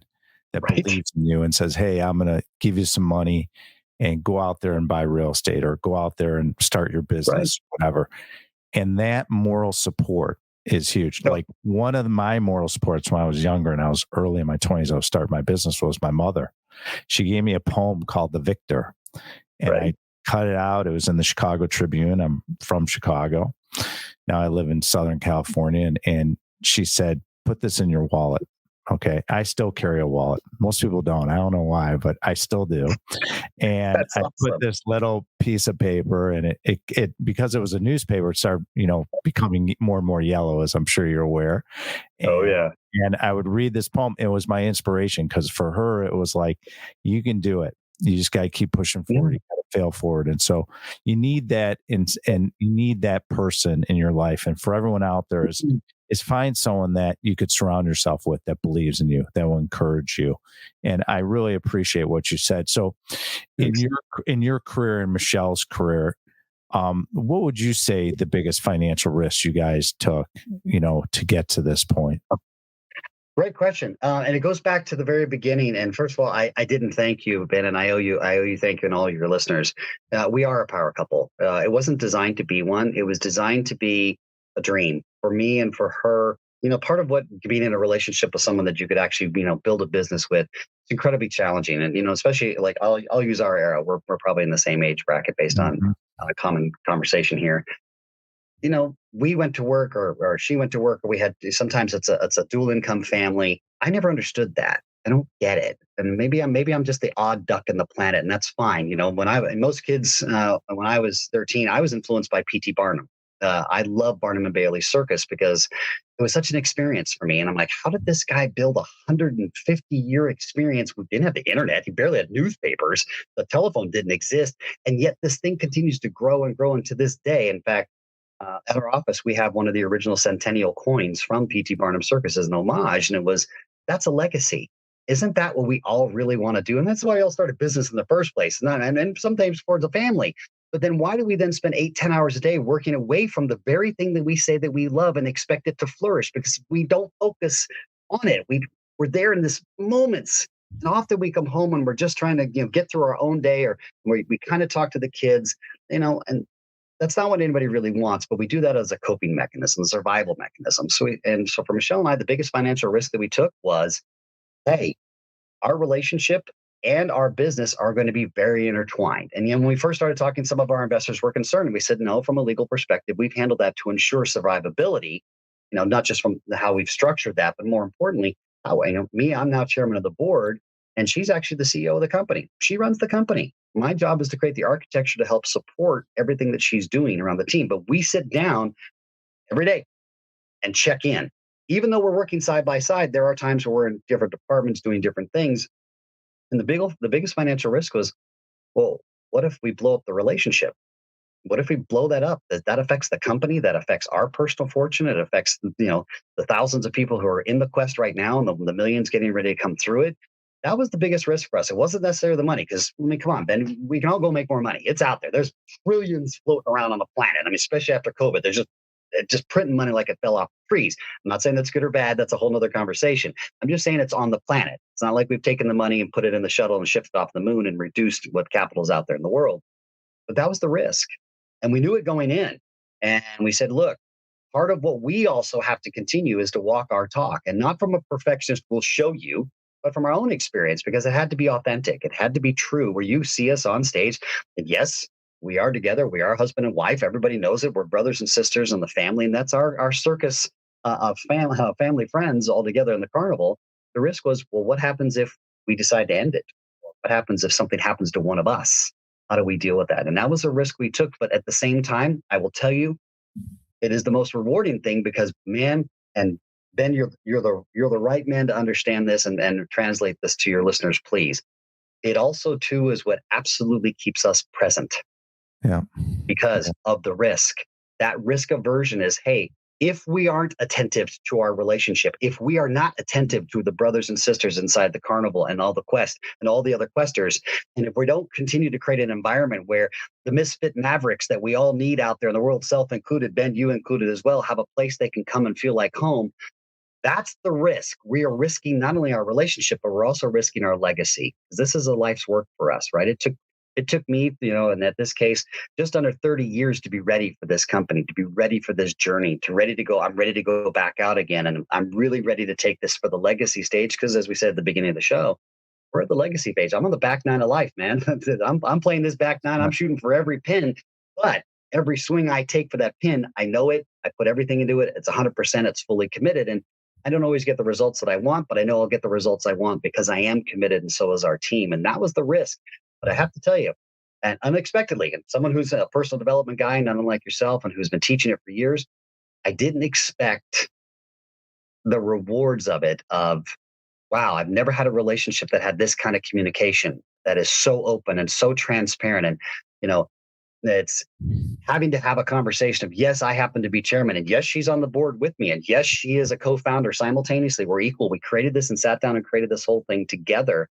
that believes in you and says, hey, I'm going to give you some money and go out there and buy real estate, or go out there and start your business, whatever. And that moral support is huge. Like, one of my moral supports when I was younger and I was early in my 20s, I was starting my business, was my mother. She gave me a poem called The Victor, and I cut it out. It was in the Chicago Tribune. I'm from Chicago. Now I live in Southern California. And she said, put this in your wallet. Okay. I still carry a wallet. Most people don't. I don't know why, but I still do. And That's I awesome. put this little piece of paper, and it because it was a newspaper, it started, becoming more and more yellow, as I'm sure you're aware. And I would read this poem. It was my inspiration, because for her, it was like, you can do it. You just got to keep pushing forward. You got to fail forward. And so you need that, and you need that person in your life. And for everyone out there, is find someone that you could surround yourself with that believes in you, that will encourage you. And I really appreciate what you said. So in your career and Michelle's career, what would you say the biggest financial risks you guys took, to get to this point? Great question. And it goes back to the very beginning. And first of all, I didn't thank you, Ben, and I owe you thank you and all your listeners. We are a power couple. It wasn't designed to be one. It was designed to be a dream for me and for her. Part of what being in a relationship with someone that you could actually, build a business with, it's incredibly challenging. And, especially like I'll use our era. We're probably in the same age bracket based on a common conversation here. We went to work, or she went to work, or we had, sometimes it's a dual income family. I never understood that. I don't get it. And maybe I'm just the odd duck in the planet, and that's fine. When most kids, when I was 13, I was influenced by P.T. Barnum. I love Barnum and Bailey Circus because it was such an experience for me. And I'm like, how did this guy build a 150-year experience? We didn't have the internet. He barely had newspapers. The telephone didn't exist. And yet this thing continues to grow and grow. And to this day, in fact, at our office, we have one of the original centennial coins from P.T. Barnum Circus as an homage. And that's a legacy. Isn't that what we all really want to do? And that's why we all started business in the first place. And sometimes for the family. But then why do we then spend 8-10 hours a day working away from the very thing that we say that we love and expect it to flourish? Because we don't focus on it. We're there in this moments. And often we come home and we're just trying to get through our own day, or we kind of talk to the kids, and that's not what anybody really wants, but we do that as a coping mechanism, a survival mechanism. So for Michelle and I, the biggest financial risk that we took was, hey, our relationship and our business are going to be very intertwined. And when we first started talking, some of our investors were concerned. And we said, no, from a legal perspective, we've handled that to ensure survivability, not just from how we've structured that, but more importantly, I'm now chairman of the board, and she's actually the CEO of the company. She runs the company. My job is to create the architecture to help support everything that she's doing around the team. But we sit down every day and check in. Even though we're working side by side, there are times where we're in different departments doing different things. And the biggest financial risk was, well, what if we blow up the relationship? What if we blow that up? That affects the company, that affects our personal fortune, it affects the thousands of people who are in the quest right now, and the millions getting ready to come through it. That was the biggest risk for us. It wasn't necessarily the money, because come on, Ben, we can all go make more money. It's out there. There's trillions floating around on the planet. Especially after COVID, there's just printing money like it fell off the trees. I'm not saying that's good or bad. That's a whole nother conversation. I'm just saying it's on the planet. It's not like we've taken the money and put it in the shuttle and shipped it off the moon and reduced what capital is out there in the world. But that was the risk. And we knew it going in. And we said, look, part of what we also have to continue is to walk our talk, and not from a perfectionist will show you, but from our own experience, because it had to be authentic. It had to be true, where you see us on stage. And yes, we are together. We are husband and wife. Everybody knows it. We're brothers and sisters in the family. And that's our circus of family friends all together in the carnival. The risk was, well, what happens if we decide to end it? What happens if something happens to one of us? How do we deal with that? And that was a risk we took. But at the same time, I will tell you, it is the most rewarding thing, because, man, and Ben, you're the right man to understand this and translate this to your listeners, please. It also, too, is what absolutely keeps us present. Yeah. Because of the risk. That risk aversion is, hey, if we aren't attentive to our relationship, if we are not attentive to the brothers and sisters inside the carnival and all the quest and all the other questers, and if we don't continue to create an environment where the misfit mavericks that we all need out there in the world, self included, Ben, you included as well, have a place they can come and feel like home, that's the risk. We are risking not only our relationship, but we're also risking our legacy. This is a life's work for us, right? It took me, and at this case, just under 30 years to be ready for this company, to be ready for this journey, ready to go. I'm ready to go back out again. And I'm really ready to take this for the legacy stage, because as we said at the beginning of the show, we're at the legacy phase. I'm on the back nine of life, man. I'm playing this back nine. I'm shooting for every pin, but every swing I take for that pin, I know it. I put everything into it. It's 100%. It's fully committed. And I don't always get the results that I want, but I know I'll get the results I want because I am committed, and so is our team. And that was the risk. But I have to tell you, and unexpectedly, and someone who's a personal development guy, not unlike yourself, and who's been teaching it for years, I didn't expect the rewards of it. Of, wow, I've never had a relationship that had this kind of communication, that is so open and so transparent. And, it's having to have a conversation of, yes, I happen to be chairman, and yes, she's on the board with me, and yes, she is a co-founder simultaneously. We're equal. We created this and sat down and created this whole thing together.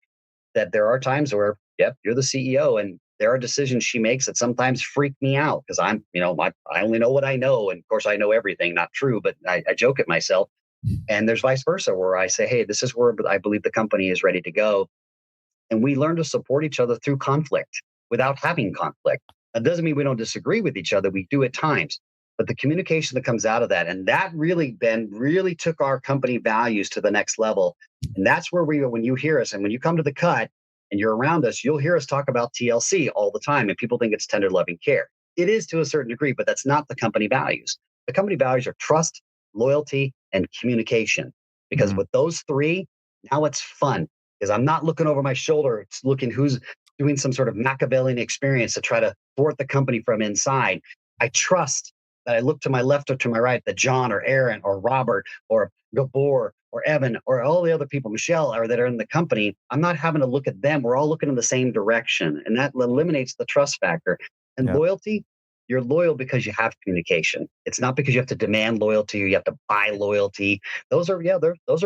That there are times where, yep, you're the CEO, and there are decisions she makes that sometimes freak me out, because I only know what I know. And of course I know everything, not true, but I joke at myself. And there's vice versa, where I say, hey, this is where I believe the company is ready to go. And we learn to support each other through conflict without having conflict. That doesn't mean we don't disagree with each other. We do at times, but the communication that comes out of that, and that really, Ben, really took our company values to the next level. And that's where when you hear us, and when you come to the cut and you're around us, you'll hear us talk about TLC all the time. And people think it's tender, loving care. It is to a certain degree, but that's not the company values. The company values are trust, loyalty, and communication. Because with those three, now it's fun. Because I'm not looking over my shoulder. It's looking who's doing some sort of Machiavellian experience to try to thwart the company from inside. I trust that I look to my left or to my right, that John or Aaron or Robert or Gabor or Evan or all the other people, Michelle, or that are in the company, I'm not having to look at them. We're all looking in the same direction. And that eliminates the trust factor. And Yep. loyalty, you're loyal because you have communication. It's not because you have to demand loyalty or you have to buy loyalty. Those are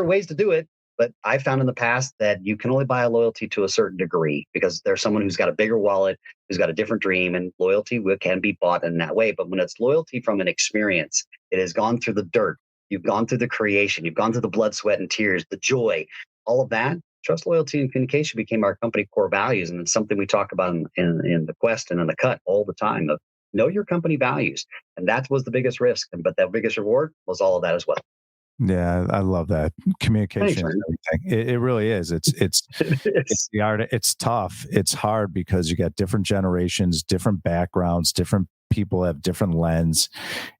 ways to do it. But I found in the past that you can only buy a loyalty to a certain degree because there's someone who's got a bigger wallet, who's got a different dream, and loyalty can be bought in that way. But when it's loyalty from an experience, it has gone through the dirt. You've gone through the creation. You've gone through the blood, sweat, and tears, the joy, all of that. Trust, loyalty, and communication became our company core values. And it's something we talk about in the quest and in the cut all the time of know your company values. And that was the biggest risk. But that biggest reward was all of that as well. Yeah, I love that. Communication is everything. It really is. It's the art. It's tough. It's hard because you got different generations, different backgrounds, different people have different lens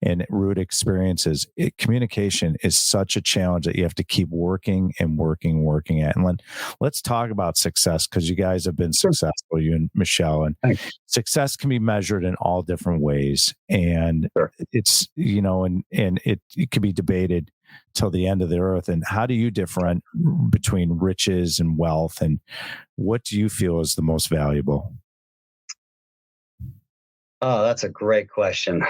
and root experiences. Communication is such a challenge that you have to keep working at. And let's talk about success because you guys have been successful, you and Michelle, and success can be measured in all different ways. And it's, and it can be debated till the end of the earth. And how do you differentiate between riches and wealth? And what do you feel is the most valuable? Oh, that's a great question.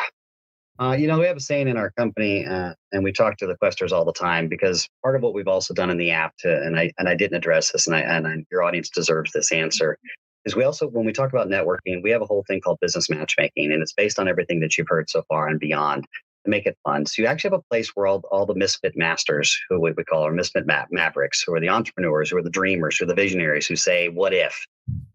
We have a saying in our company, and we talk to the questers all the time because part of what we've also done in the app, and I didn't address this, and your audience deserves this answer, is we also, when we talk about networking, we have a whole thing called business matchmaking, and it's based on everything that you've heard so far and beyond to make it fun. So you actually have a place where all the misfit masters, who we call our misfit mavericks, who are the entrepreneurs, who are the dreamers, who are the visionaries, who say, "What if?"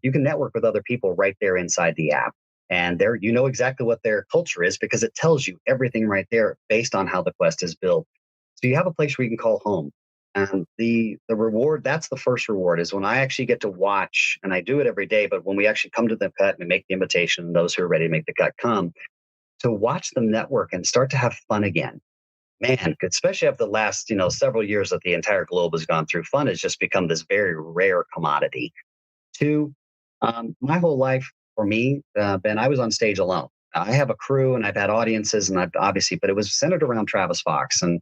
You can network with other people right there inside the app. And there, you know exactly what their culture is because it tells you everything right there based on how the quest is built. So you have a place where you can call home. And the reward, that's the first reward, is when I actually get to watch, and I do it every day, but when we actually come to the cut and make the invitation, those who are ready to make the cut come, to watch them network and start to have fun again. Man, especially after the last, several years that the entire globe has gone through, fun has just become this very rare commodity. Two, my whole life, for me, Ben, I was on stage alone. I have a crew and I've had audiences, and I've obviously, but it was centered around Travis Fox. And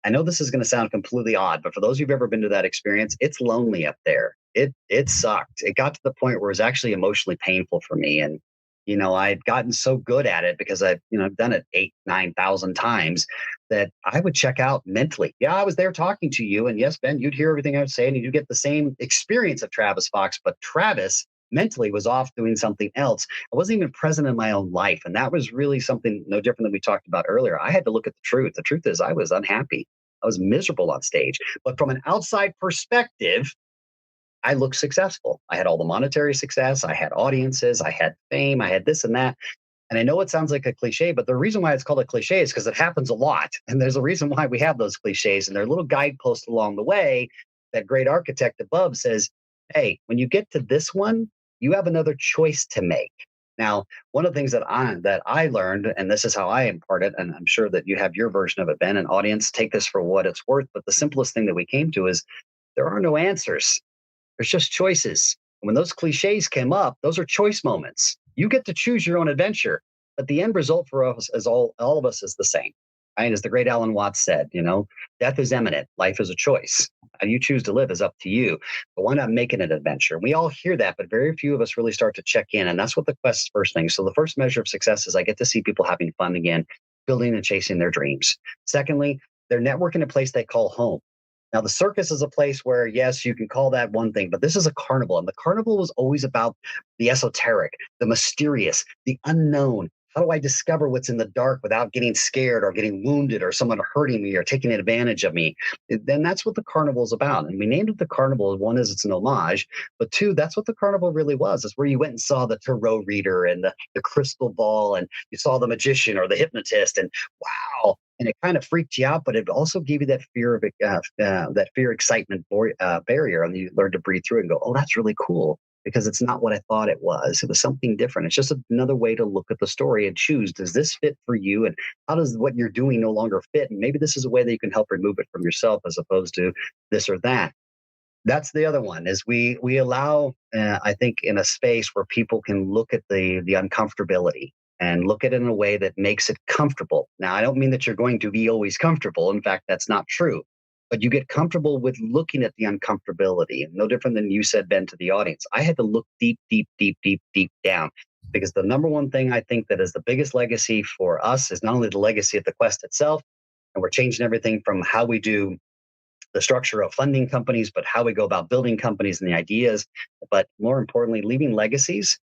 I know this is going to sound completely odd, but for those who've ever been to that experience, it's lonely up there. It sucked. It got to the point where it was actually emotionally painful for me. And I'd gotten so good at it because I've done it 8,000-9,000 times that I would check out mentally. Yeah, I was there talking to you, and yes, Ben, you'd hear everything I would say, and you'd get the same experience of Travis Fox, but Travis mentally was off doing something else. I wasn't even present in my own life. And that was really something no different than we talked about earlier. I had to look at the truth. The truth is I was unhappy. I was miserable on stage. But from an outside perspective, I looked successful. I had all the monetary success. I had audiences. I had fame. I had this and that. And I know it sounds like a cliche, but the reason why it's called a cliche is because it happens a lot. And there's a reason why we have those cliches. And there are little guideposts along the way. That great architect above says, hey, when you get to this one, you have another choice to make. Now, one of the things that I learned, and this is how I impart it, and I'm sure that you have your version of it, Ben, and audience, take this for what it's worth. But the simplest thing that we came to is there are no answers. There's just choices. And when those cliches came up, those are choice moments. You get to choose your own adventure, but the end result for us is all of us is the same. Right? As the great Alan Watts said, death is imminent. Life is a choice. How you choose to live is up to you. But why not make it an adventure? We all hear that, but very few of us really start to check in. And that's what the quest's first thing. So the first measure of success is I get to see people having fun again, building and chasing their dreams. Secondly, they're networking a place they call home. Now, the circus is a place where, yes, you can call that one thing, but this is a carnival. And the carnival was always about the esoteric, the mysterious, the unknown. How do I discover what's in the dark without getting scared or getting wounded or someone hurting me or taking advantage of me? Then that's what the carnival is about. And we named it the carnival. One is it's an homage, but two, that's what the carnival really was. It's where you went and saw the tarot reader and the crystal ball, and you saw the magician or the hypnotist, and wow. And it kind of freaked you out, but it also gave you that fear of that fear excitement barrier, and you learned to breathe through it and go, "Oh, that's really cool." Because it's not what I thought it was. It was something different. It's just another way to look at the story and choose, does this fit for you? And how does what you're doing no longer fit? And maybe this is a way that you can help remove it from yourself as opposed to this or that. That's the other one is we allow, I think, in a space where people can look at the uncomfortability. and look at it in a way that makes it comfortable. Now, I don't mean that you're going to be always comfortable. In fact, that's not true. But you get comfortable with looking at the uncomfortability. And no different than you said, Ben, to the audience. I had to look deep, deep, deep, deep, deep down. Because the number one thing I think that is the biggest legacy for us is not only the legacy of the quest itself, and we're changing everything from how we do the structure of funding companies, but how we go about building companies and the ideas. But more importantly, leaving legacies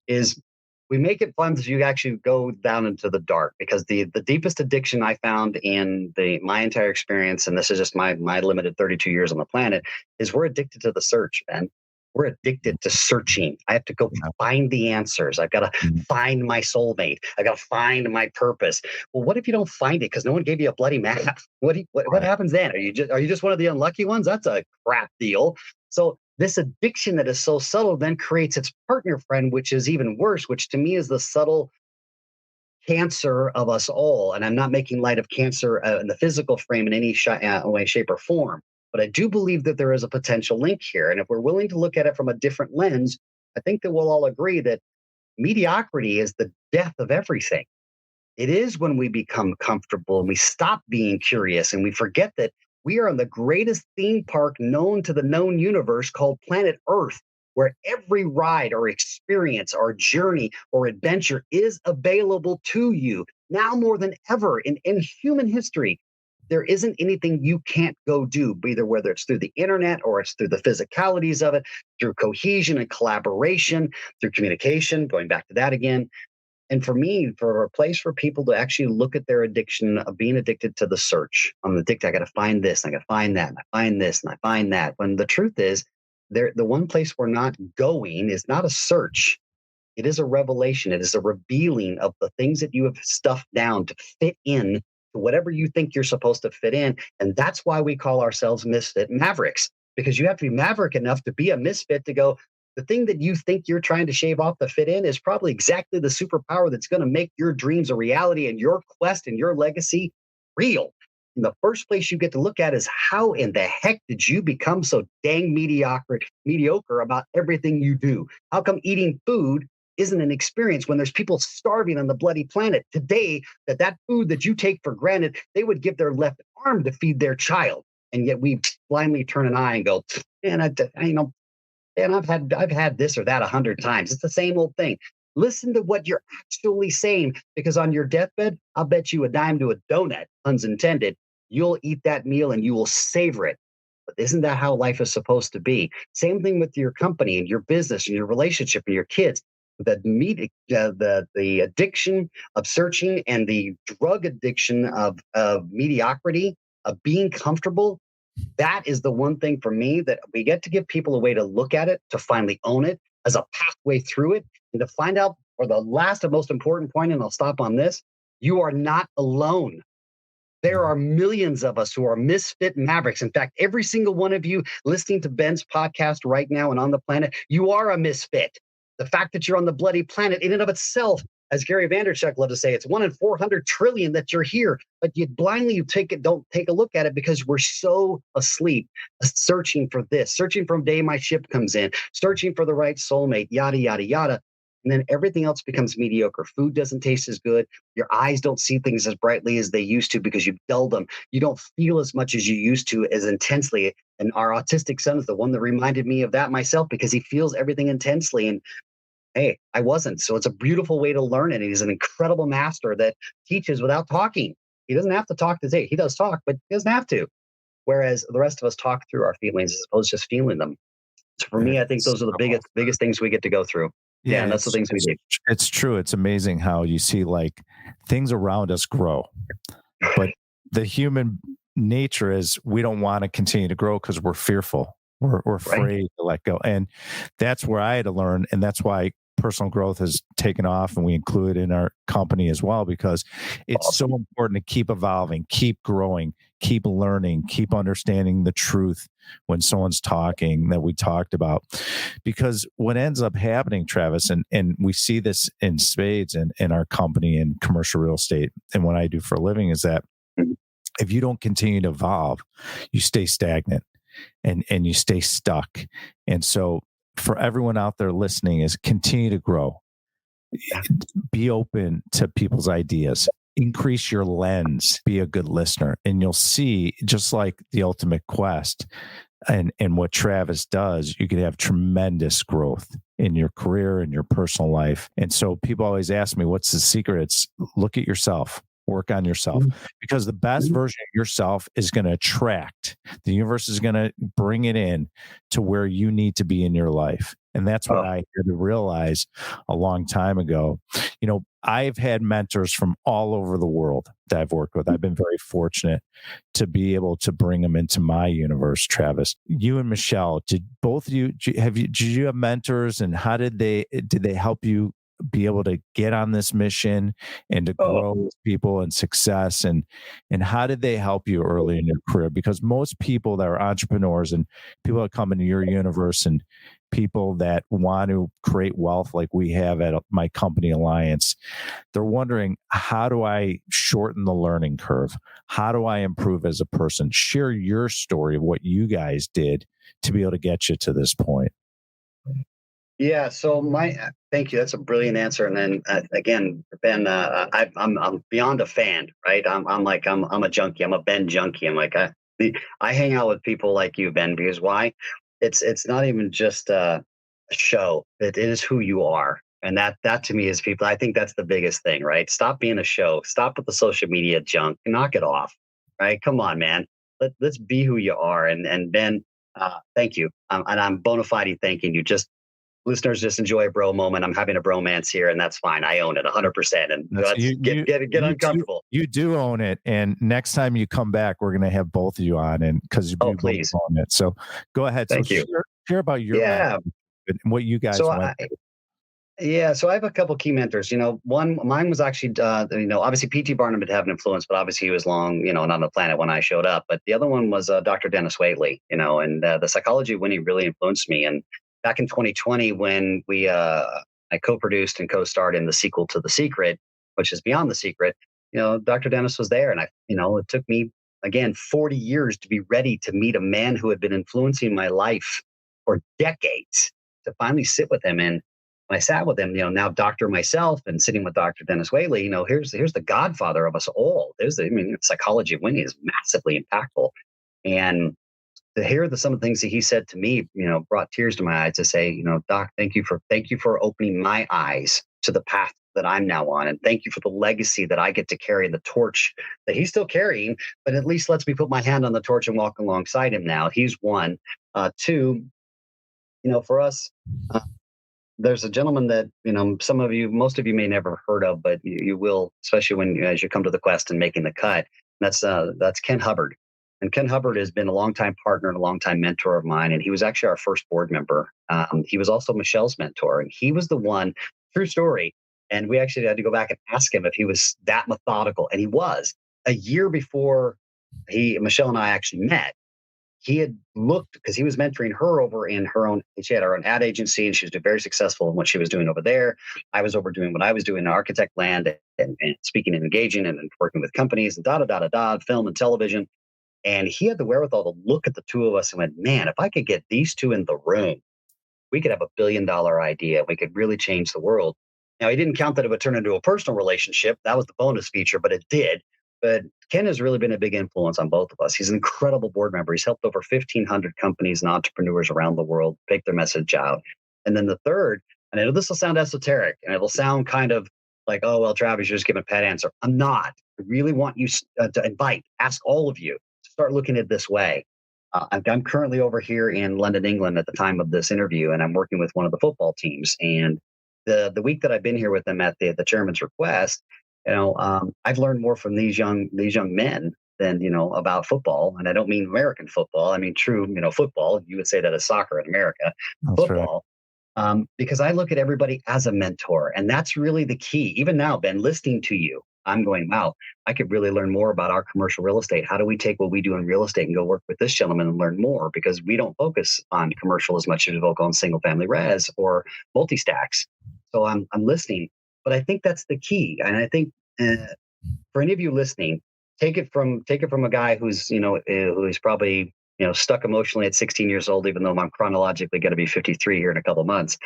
is we make it fun as you actually go down into the dark, because the deepest addiction I found in my entire experience, and this is just my limited 32 years on the planet, is we're addicted to the search, man. We're addicted to searching. I have to go find the answers. I've got to find my soulmate. I've got to find my purpose. Well, what if you don't find it because no one gave you a bloody map? What happens then? Are you just one of the unlucky ones? That's a crap deal. So this addiction that is so subtle then creates its partner friend, which is even worse, which to me is the subtle cancer of us all. And I'm not making light of cancer in the physical frame in any way, shape, or form. But I do believe that there is a potential link here. And if we're willing to look at it from a different lens, I think that we'll all agree that mediocrity is the death of everything. It is when we become comfortable and we stop being curious and we forget that we are on the greatest theme park known to the known universe called planet Earth, where every ride or experience or journey or adventure is available to you now more than ever in human history. There isn't anything you can't go do, either whether it's through the internet or it's through the physicalities of it, through cohesion and collaboration, through communication, going back to that again. And for me, for a place for people to actually look at their addiction of being addicted to the search. I'm addicted. I got to find this, and I got to find that, and I find this, and I find that. When the truth is, the one place we're not going is not a search. It is a revelation. It is a revealing of the things that you have stuffed down to fit in to whatever you think you're supposed to fit in. And that's why we call ourselves misfit mavericks, because you have to be maverick enough to be a misfit to go, the thing that you think you're trying to shave off to fit in is probably exactly the superpower that's going to make your dreams a reality and your quest and your legacy real. And the first place you get to look at is how in the heck did you become so dang mediocre about everything you do? How come eating food isn't an experience when there's people starving on the bloody planet today, that food that you take for granted, they would give their left arm to feed their child. And yet we blindly turn an eye and go, man, and I've had this or that 100 times. It's the same old thing. Listen to what you're actually saying, because on your deathbed, I'll bet you a dime to a donut, puns intended, you'll eat that meal and you will savor it. But isn't that how life is supposed to be? Same thing with your company and your business and your relationship and your kids. The addiction of searching and the drug addiction of mediocrity, of being comfortable, that is the one thing for me that we get to give people a way to look at it, to finally own it as a pathway through it, and to find out, or the last and most important point, and I'll stop on this, you are not alone. There are millions of us who are misfit mavericks. In fact, every single one of you listening to Ben's podcast right now and on the planet, you are a misfit. The fact that you're on the bloody planet in and of itself, as Gary Vaynerchuk loved to say, it's 1 in 400 trillion that you're here, but you blindly don't take a look at it because we're so asleep, searching for this, searching from day my ship comes in, searching for the right soulmate, yada, yada, yada. And then everything else becomes mediocre. Food doesn't taste as good. Your eyes don't see things as brightly as they used to because you've dulled them. You don't feel as much as you used to, as intensely. And our autistic son is the one that reminded me of that myself, because he feels everything intensely. And hey, I wasn't. So it's a beautiful way to learn it. He's an incredible master that teaches without talking. He doesn't have to talk to say. He does talk, but he doesn't have to. Whereas the rest of us talk through our feelings as opposed to just feeling them. So for me, I think those are the biggest things we get to go through. Yeah, and that's the things we do. It's true. It's amazing how you see like things around us grow, but the human nature is we don't want to continue to grow because we're fearful. We're afraid to let go. And that's where I had to learn. And that's why personal growth has taken off, and we include it in our company as well, because it's so important to keep evolving, keep growing, keep learning, keep understanding the truth when someone's talking that we talked about. Because what ends up happening, Travis, and we see this in spades in our company in commercial real estate and what I do for a living, is that if you don't continue to evolve, you stay stagnant and you stay stuck. And so for everyone out there listening, is continue to grow, Be open to people's ideas. Increase your lens. Be a good listener, and you'll see, just like the ultimate quest and what Travis does, you could have tremendous growth in your career and your personal life. And so people always ask me, what's the secret? It's look at yourself, work on yourself, because the best version of yourself is going to attract. The universe is going to bring it in to where you need to be in your life. And that's what I had to realize a long time ago. You know, I've had mentors from all over the world that I've worked with. I've been very fortunate to be able to bring them into my universe. Travis, you and Michelle, did both of you did you have mentors, and how did they help you be able to get on this mission and to grow with people and success, and how did they help you early in your career? Because most people that are entrepreneurs and people that come into your universe and people that want to create wealth like we have at my company Alliance, they're wondering, how do I shorten the learning curve? How do I improve as a person? Share your story of what you guys did to be able to get you to this point. Yeah. So thank you. That's a brilliant answer. And then again, Ben, I'm beyond a fan, right? I'm a junkie. I'm a Ben junkie. I'm like, I hang out with people like you, Ben, because why? It's not even just a show. It is who you are. And that to me is people. I think that's the biggest thing, right? Stop being a show. Stop with the social media junk. Knock it off, right? Come on, man. Let's be who you are. And Ben, thank you. And I'm bona fide thanking you. Just listeners, just enjoy a bro moment. I'm having a bromance here, and that's fine. I own it 100%. And get uncomfortable. You do own it. And next time you come back, we're going to have both of you on, and because you both own it. So go ahead. Thank you. Share about your and what you guys went through. Yeah, so I have a couple key mentors. Mine was actually, obviously P.T. Barnum did have an influence, but obviously he was long, not on the planet when I showed up. But the other one was Dr. Dennis Waitley, and the psychology of winning really influenced me. And back in 2020, when I co-produced and co-starred in the sequel to The Secret, which is Beyond the Secret, Dr. Dennis was there. And it took me, again, 40 years to be ready to meet a man who had been influencing my life for decades, to finally sit with him. And when I sat with him, now doctor myself and sitting with Dr. Dennis Waitley, here's the godfather of us all. Psychology of winning is massively impactful. And to hear some of the things that he said to me, brought tears to my eyes to say, Doc, thank you for opening my eyes to the path that I'm now on. And thank you for the legacy that I get to carry, the torch that he's still carrying, but at least lets me put my hand on the torch and walk alongside him now. He's one. Two, for us, there's a gentleman that, most of you may never heard of, but you will, especially as you come to the quest and making the cut. That's Ken Hubbard. And Ken Hubbard has been a longtime partner and a longtime mentor of mine. And he was actually our first board member. He was also Michelle's mentor. And he was the one, true story. And we actually had to go back and ask him if he was that methodical. And he was. A year before Michelle and I actually met, he had looked, because he was mentoring her over in she had her own ad agency, and she was very successful in what she was doing over there. I was over doing what I was doing in architect land and speaking and engaging and working with companies and film and television. And he had the wherewithal to look at the two of us and went, man, if I could get these two in the room, we could have $1 billion idea. We could really change the world. Now, he didn't count that it would turn into a personal relationship. That was the bonus feature, but it did. But Ken has really been a big influence on both of us. He's an incredible board member. He's helped over 1,500 companies and entrepreneurs around the world take their message out. And then the third, and I know this will sound esoteric, and it'll sound kind of like, oh, well, Travis, you're just giving a pat answer. I'm not. I really want you to ask all of you to start looking at it this way. I'm currently over here in London, England at the time of this interview, and I'm working with one of the football teams. And the week that I've been here with them at the chairman's request, I've learned more from these young men than, about football. And I don't mean American football. I mean, true, football. You would say that as soccer in America. That's football. Right. Because I look at everybody as a mentor. And that's really the key. Even now, Ben, listening to you, I'm going, wow, I could really learn more about our commercial real estate. How do we take what we do in real estate and go work with this gentleman and learn more? Because we don't focus on commercial as much as we focus on single family res or multi-stacks. So I'm listening. But I think that's the key. And I think for any of you listening, take it from a guy who's probably, stuck emotionally at 16 years old, even though I'm chronologically going to be 53 here in a couple of months.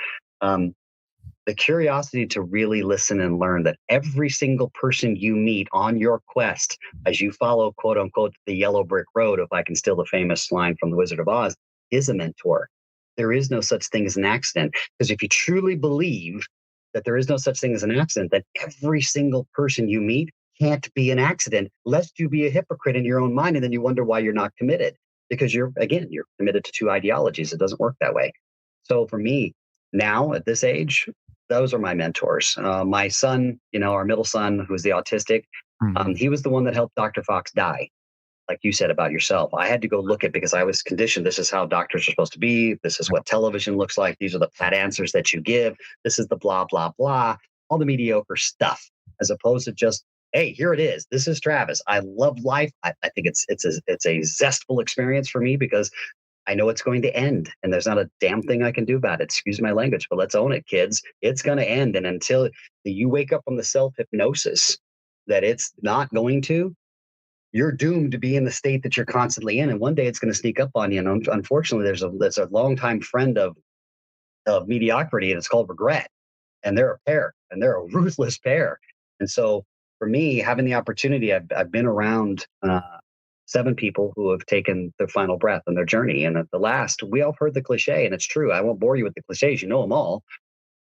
The the curiosity to really listen and learn that every single person you meet on your quest, as you follow, quote unquote, the yellow brick road, if I can steal the famous line from The Wizard of Oz, is a mentor. There is no such thing as an accident. Because if you truly believe that there is no such thing as an accident, then every single person you meet can't be an accident, lest you be a hypocrite in your own mind. And then you wonder why you're not committed, because you're committed to two ideologies. It doesn't work that way. So for me, now at this age, those are my mentors. My son, our middle son, who's the autistic, he was the one that helped Dr. Fox die. Like you said about yourself, I had to go look at, because I was conditioned. This is how doctors are supposed to be. This is what television looks like. These are the pat answers that you give. This is the blah, blah, blah, all the mediocre stuff, as opposed to just, hey, here it is. This is Travis. I love life. I think it's a zestful experience for me, because I know it's going to end, and there's not a damn thing I can do about it. Excuse my language, but let's own it, kids. It's going to end. And until you wake up from the self-hypnosis that it's not going to, you're doomed to be in the state that you're constantly in. And one day it's going to sneak up on you. And unfortunately, there's a longtime friend of mediocrity, and it's called regret. And they're a pair, and they're a ruthless pair. And so for me, having the opportunity, I've been around 7 people who have taken their final breath in their journey. And at the last, we all heard the cliche, and it's true. I won't bore you with the cliches. You know them all,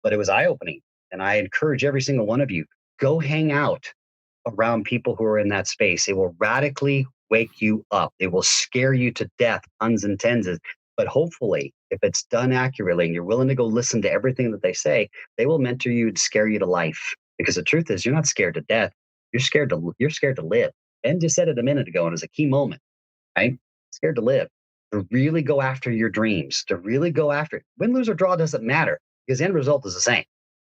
but it was eye-opening. And I encourage every single one of you, go hang out around people who are in that space. It will radically wake you up. It will scare you to death, puns and tenses. But hopefully, if it's done accurately and you're willing to go listen to everything that they say, they will mentor you and scare you to life. Because the truth is, you're not scared to death. You're scared to live. Ben just said it a minute ago, and it was a key moment, right? Scared to live, to really go after your dreams, to really go after it. Win, lose, or draw doesn't matter, because the end result is the same,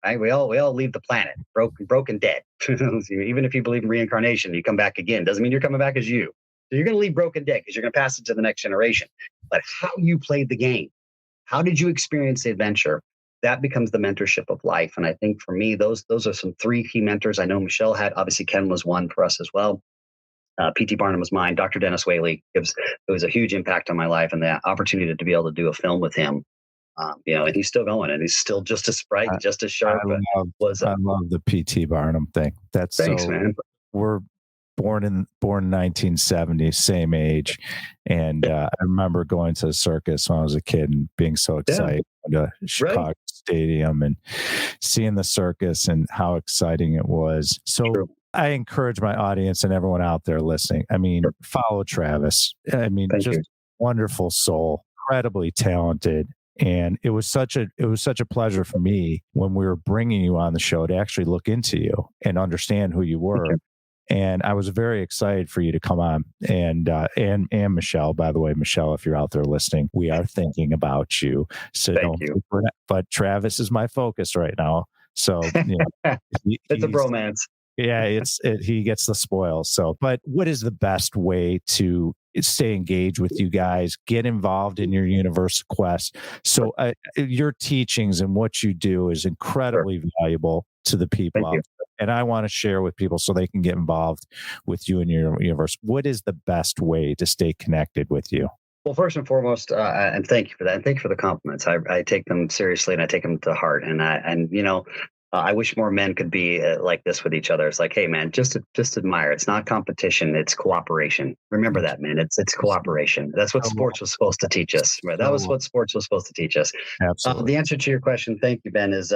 right? We all leave the planet broken dead. Even if you believe in reincarnation, you come back again. Doesn't mean you're coming back as you. So you're going to leave broken dead, because you're going to pass it to the next generation. But how you played the game, how did you experience the adventure? That becomes the mentorship of life. And I think for me, those are some 3 key mentors. I know Michelle had, obviously Ken was one for us as well. P.T. Barnum was mine. Dr. Dennis Whaley, it was a huge impact on my life, and the opportunity to be able to do a film with him. And he's still going, and he's still just as bright, just as sharp. I love the P.T. Barnum thing. Thanks, man. We're born in 1970, same age, and I remember going to the circus when I was a kid and being so excited to Chicago Stadium and seeing the circus and how exciting it was. So. True. I encourage my audience and everyone out there listening. I mean, follow Travis. I mean, just wonderful soul, incredibly talented. And it was such a pleasure for me when we were bringing you on the show to actually look into you and understand who you were. And I was very excited for you to come on. And Michelle, by the way, Michelle, if you're out there listening, we are thinking about you. So but Travis is my focus right now. So it's a bromance. Yeah, he gets the spoils. So, but what is the best way to stay engaged with you guys, get involved in your universe quest? So your teachings and what you do is incredibly valuable to the people out there. And I want to share with people so they can get involved with you in your universe. What is the best way to stay connected with you? Well, first and foremost, and thank you for that. And thank you for the compliments. I take them seriously, and I take them to heart. I wish more men could be like this with each other. It's like, hey, man, just admire. It's not competition. It's cooperation. Remember that, man. It's cooperation. That's what sports was supposed to teach us. Right? That was what sports was supposed to teach us. Absolutely. The answer to your question, thank you, Ben, is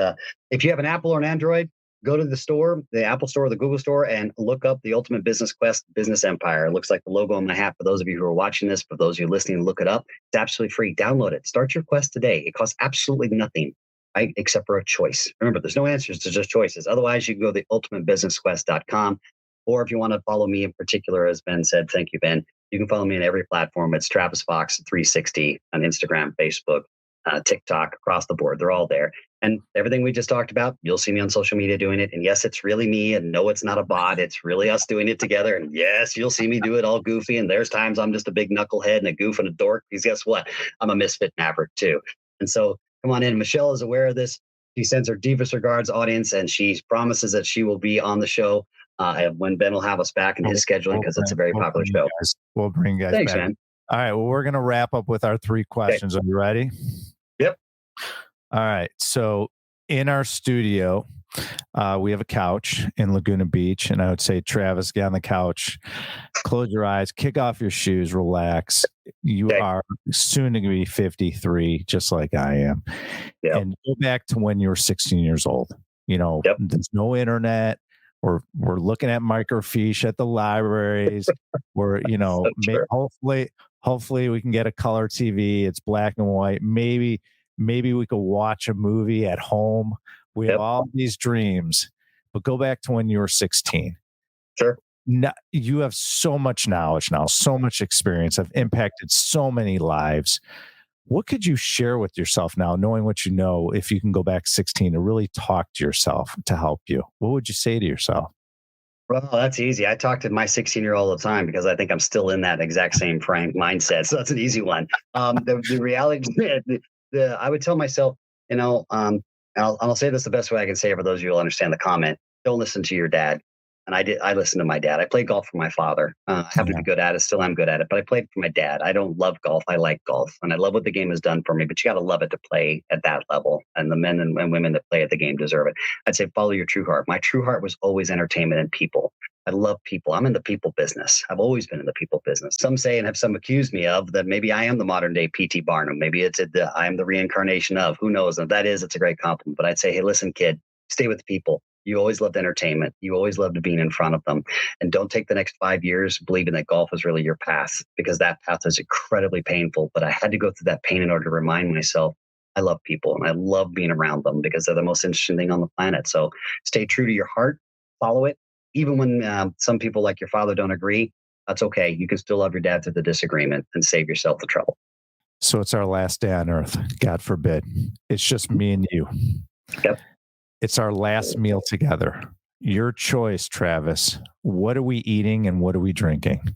if you have an Apple or an Android, go to the store, the Apple store or the Google store, and look up the Ultimate Business Quest Business Empire. It looks like the logo on my hat. For those of you who are watching this, for those of you listening, look it up. It's absolutely free. Download it. Start your quest today. It costs absolutely nothing. Right? Except for a choice. Remember, there's no answers, there's just choices. Otherwise, you can go to theultimatebusinessquest.com. Or if you want to follow me in particular, as Ben said, thank you, Ben, you can follow me on every platform. It's Travis Fox 360 on Instagram, Facebook, TikTok, across the board. They're all there. And everything we just talked about, you'll see me on social media doing it. And yes, it's really me. And no, it's not a bot. It's really us doing it together. And yes, you'll see me do it all goofy. And there's times I'm just a big knucklehead and a goof and a dork. Because guess what? I'm a misfit maverick too. And so come on in. Michelle is aware of this. She sends her deepest regards, audience, and she promises that she will be on the show when Ben will have us back in his scheduling, because it's a very popular show. We'll bring you guys Thanks, back. Man. All right. Well, we're going to wrap up with our 3 questions. Okay. Are you ready? Yep. All right. So in our studio, we have a couch in Laguna Beach, and I would say, Travis, get on the couch, close your eyes, kick off your shoes, relax. You are soon to be 53, just like I am. Yep. And go back to when you were 16 years old. There's no internet. We're looking at microfiche at the libraries. We're, hopefully we can get a color TV. It's black and white. Maybe we could watch a movie at home. We have all these dreams, but go back to when you were 16. Sure. Now, you have so much knowledge now, so much experience. Have impacted so many lives. What could you share with yourself now, knowing what you know, if you can go back 16 to really talk to yourself to help you? What would you say to yourself? Well, that's easy. I talk to my 16-year-old all the time because I think I'm still in that exact same mindset. So that's an easy one. The reality, I would tell myself, and I'll say this the best way I can say it for those of you who will understand the comment. Don't listen to your dad. And I listened to my dad. I played golf for my father. I happen to be good at it. Still am good at it. But I played for my dad. I don't love golf. I like golf. And I love what the game has done for me. But you got to love it to play at that level. And the men and women that play at the game deserve it. I'd say follow your true heart. My true heart was always entertainment and people. I love people. I'm in the people business. I've always been in the people business. Some say, and have some accused me of, that maybe I am the modern day P.T. Barnum. Maybe I am the reincarnation of. Who knows? And if that is, it's a great compliment. But I'd say, hey, listen, kid, stay with the people. You always loved entertainment. You always loved being in front of them. And don't take the next 5 years believing that golf is really your path, because that path is incredibly painful. But I had to go through that pain in order to remind myself I love people and I love being around them because they're the most interesting thing on the planet. So stay true to your heart, follow it. Even when some people like your father don't agree, that's okay. You can still love your dad through the disagreement and save yourself the trouble. So it's our last day on earth. God forbid. It's just me and you. Yep. It's our last meal together. Your choice, Travis. What are we eating and what are we drinking?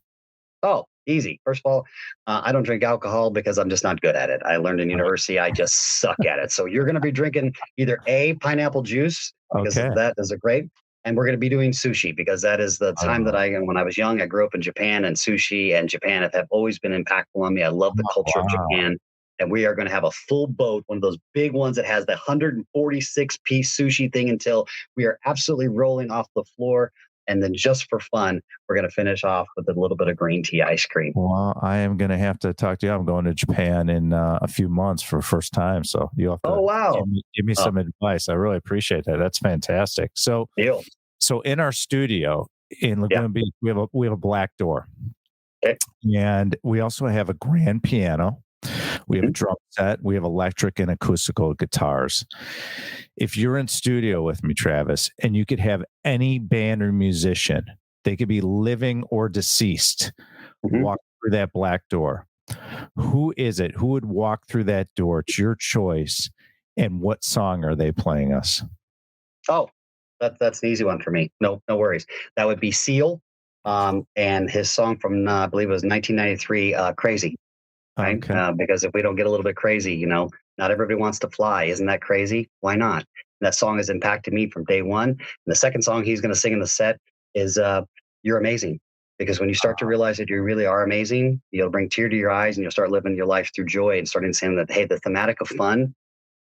Oh, easy. First of all, I don't drink alcohol because I'm just not good at it. I learned in university, I just suck at it. So you're going to be drinking either pineapple juice, because that is a grape. And we're going to be doing sushi because that is the time that when I was young, I grew up in Japan, and sushi and Japan have always been impactful on me. I love the culture of Japan. And we are going to have a full boat, one of those big ones that has the 146-piece sushi thing, until we are absolutely rolling off the floor. And then just for fun, we're going to finish off with a little bit of green tea ice cream. Well, I am going to have to talk to you. I'm going to Japan in a few months for the first time. So you have to give me some advice. I really appreciate that. That's fantastic. So in our studio in Laguna Beach, we have a black door. Okay. And we also have a grand piano. We have a drum set. We have electric and acoustical guitars. If you're in studio with me, Travis, and you could have any band or musician, they could be living or deceased, walk through that black door. Who is it? Who would walk through that door? It's your choice. And what song are they playing us? Oh, that's an easy one for me. No worries. That would be Seal, and his song from, I believe it was 1993, Crazy. Right? Okay. Because if we don't get a little bit crazy, not everybody wants to fly. Isn't that crazy? Why not? And that song has impacted me from day one. And the second song he's going to sing in the set is You're Amazing. Because when you start to realize that you really are amazing, you'll bring tear to your eyes and you'll start living your life through joy and starting saying that, hey, the thematic of fun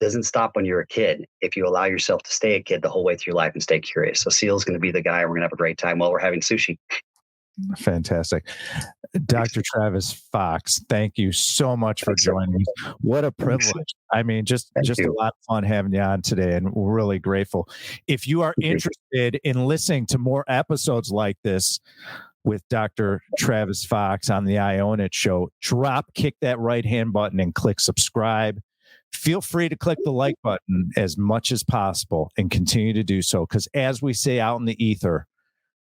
doesn't stop when you're a kid if you allow yourself to stay a kid the whole way through life and stay curious. So Seal's going to be the guy, and we're going to have a great time while we're having sushi. Fantastic. Dr. Travis Fox, thank you so much for joining me. What a privilege. I mean, just a lot of fun having you on today, and we're really grateful. If you are interested in listening to more episodes like this with Dr. Travis Fox on the I Own It show, kick that right-hand button and click subscribe. Feel free to click the like button as much as possible and continue to do so, because as we say out in the ether,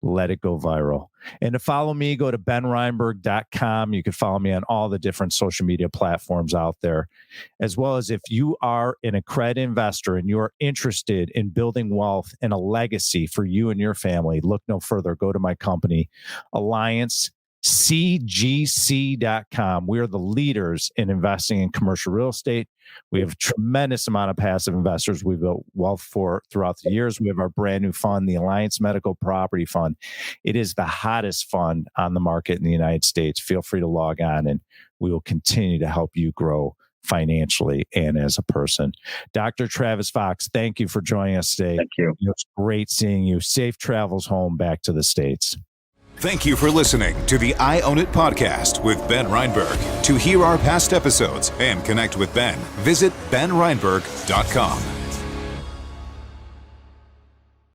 let it go viral. And to follow me, go to benreinberg.com. You can follow me on all the different social media platforms out there, as well as if you are an accredited investor and you're interested in building wealth and a legacy for you and your family, look no further. Go to my company, AllianceCGC.com. We are the leaders in investing in commercial real estate. We have a tremendous amount of passive investors we've built wealth for throughout the years. We have our brand new fund, the Alliance Medical Property Fund. It is the hottest fund on the market in the United States. Feel free to log on, and we will continue to help you grow financially and as a person. Dr. Travis Fox, thank you for joining us today. Thank you. It was great seeing you. Safe travels home back to the States. Thank you for listening to the I Own It podcast with Ben Reinberg. To hear our past episodes and connect with Ben, visit benreinberg.com.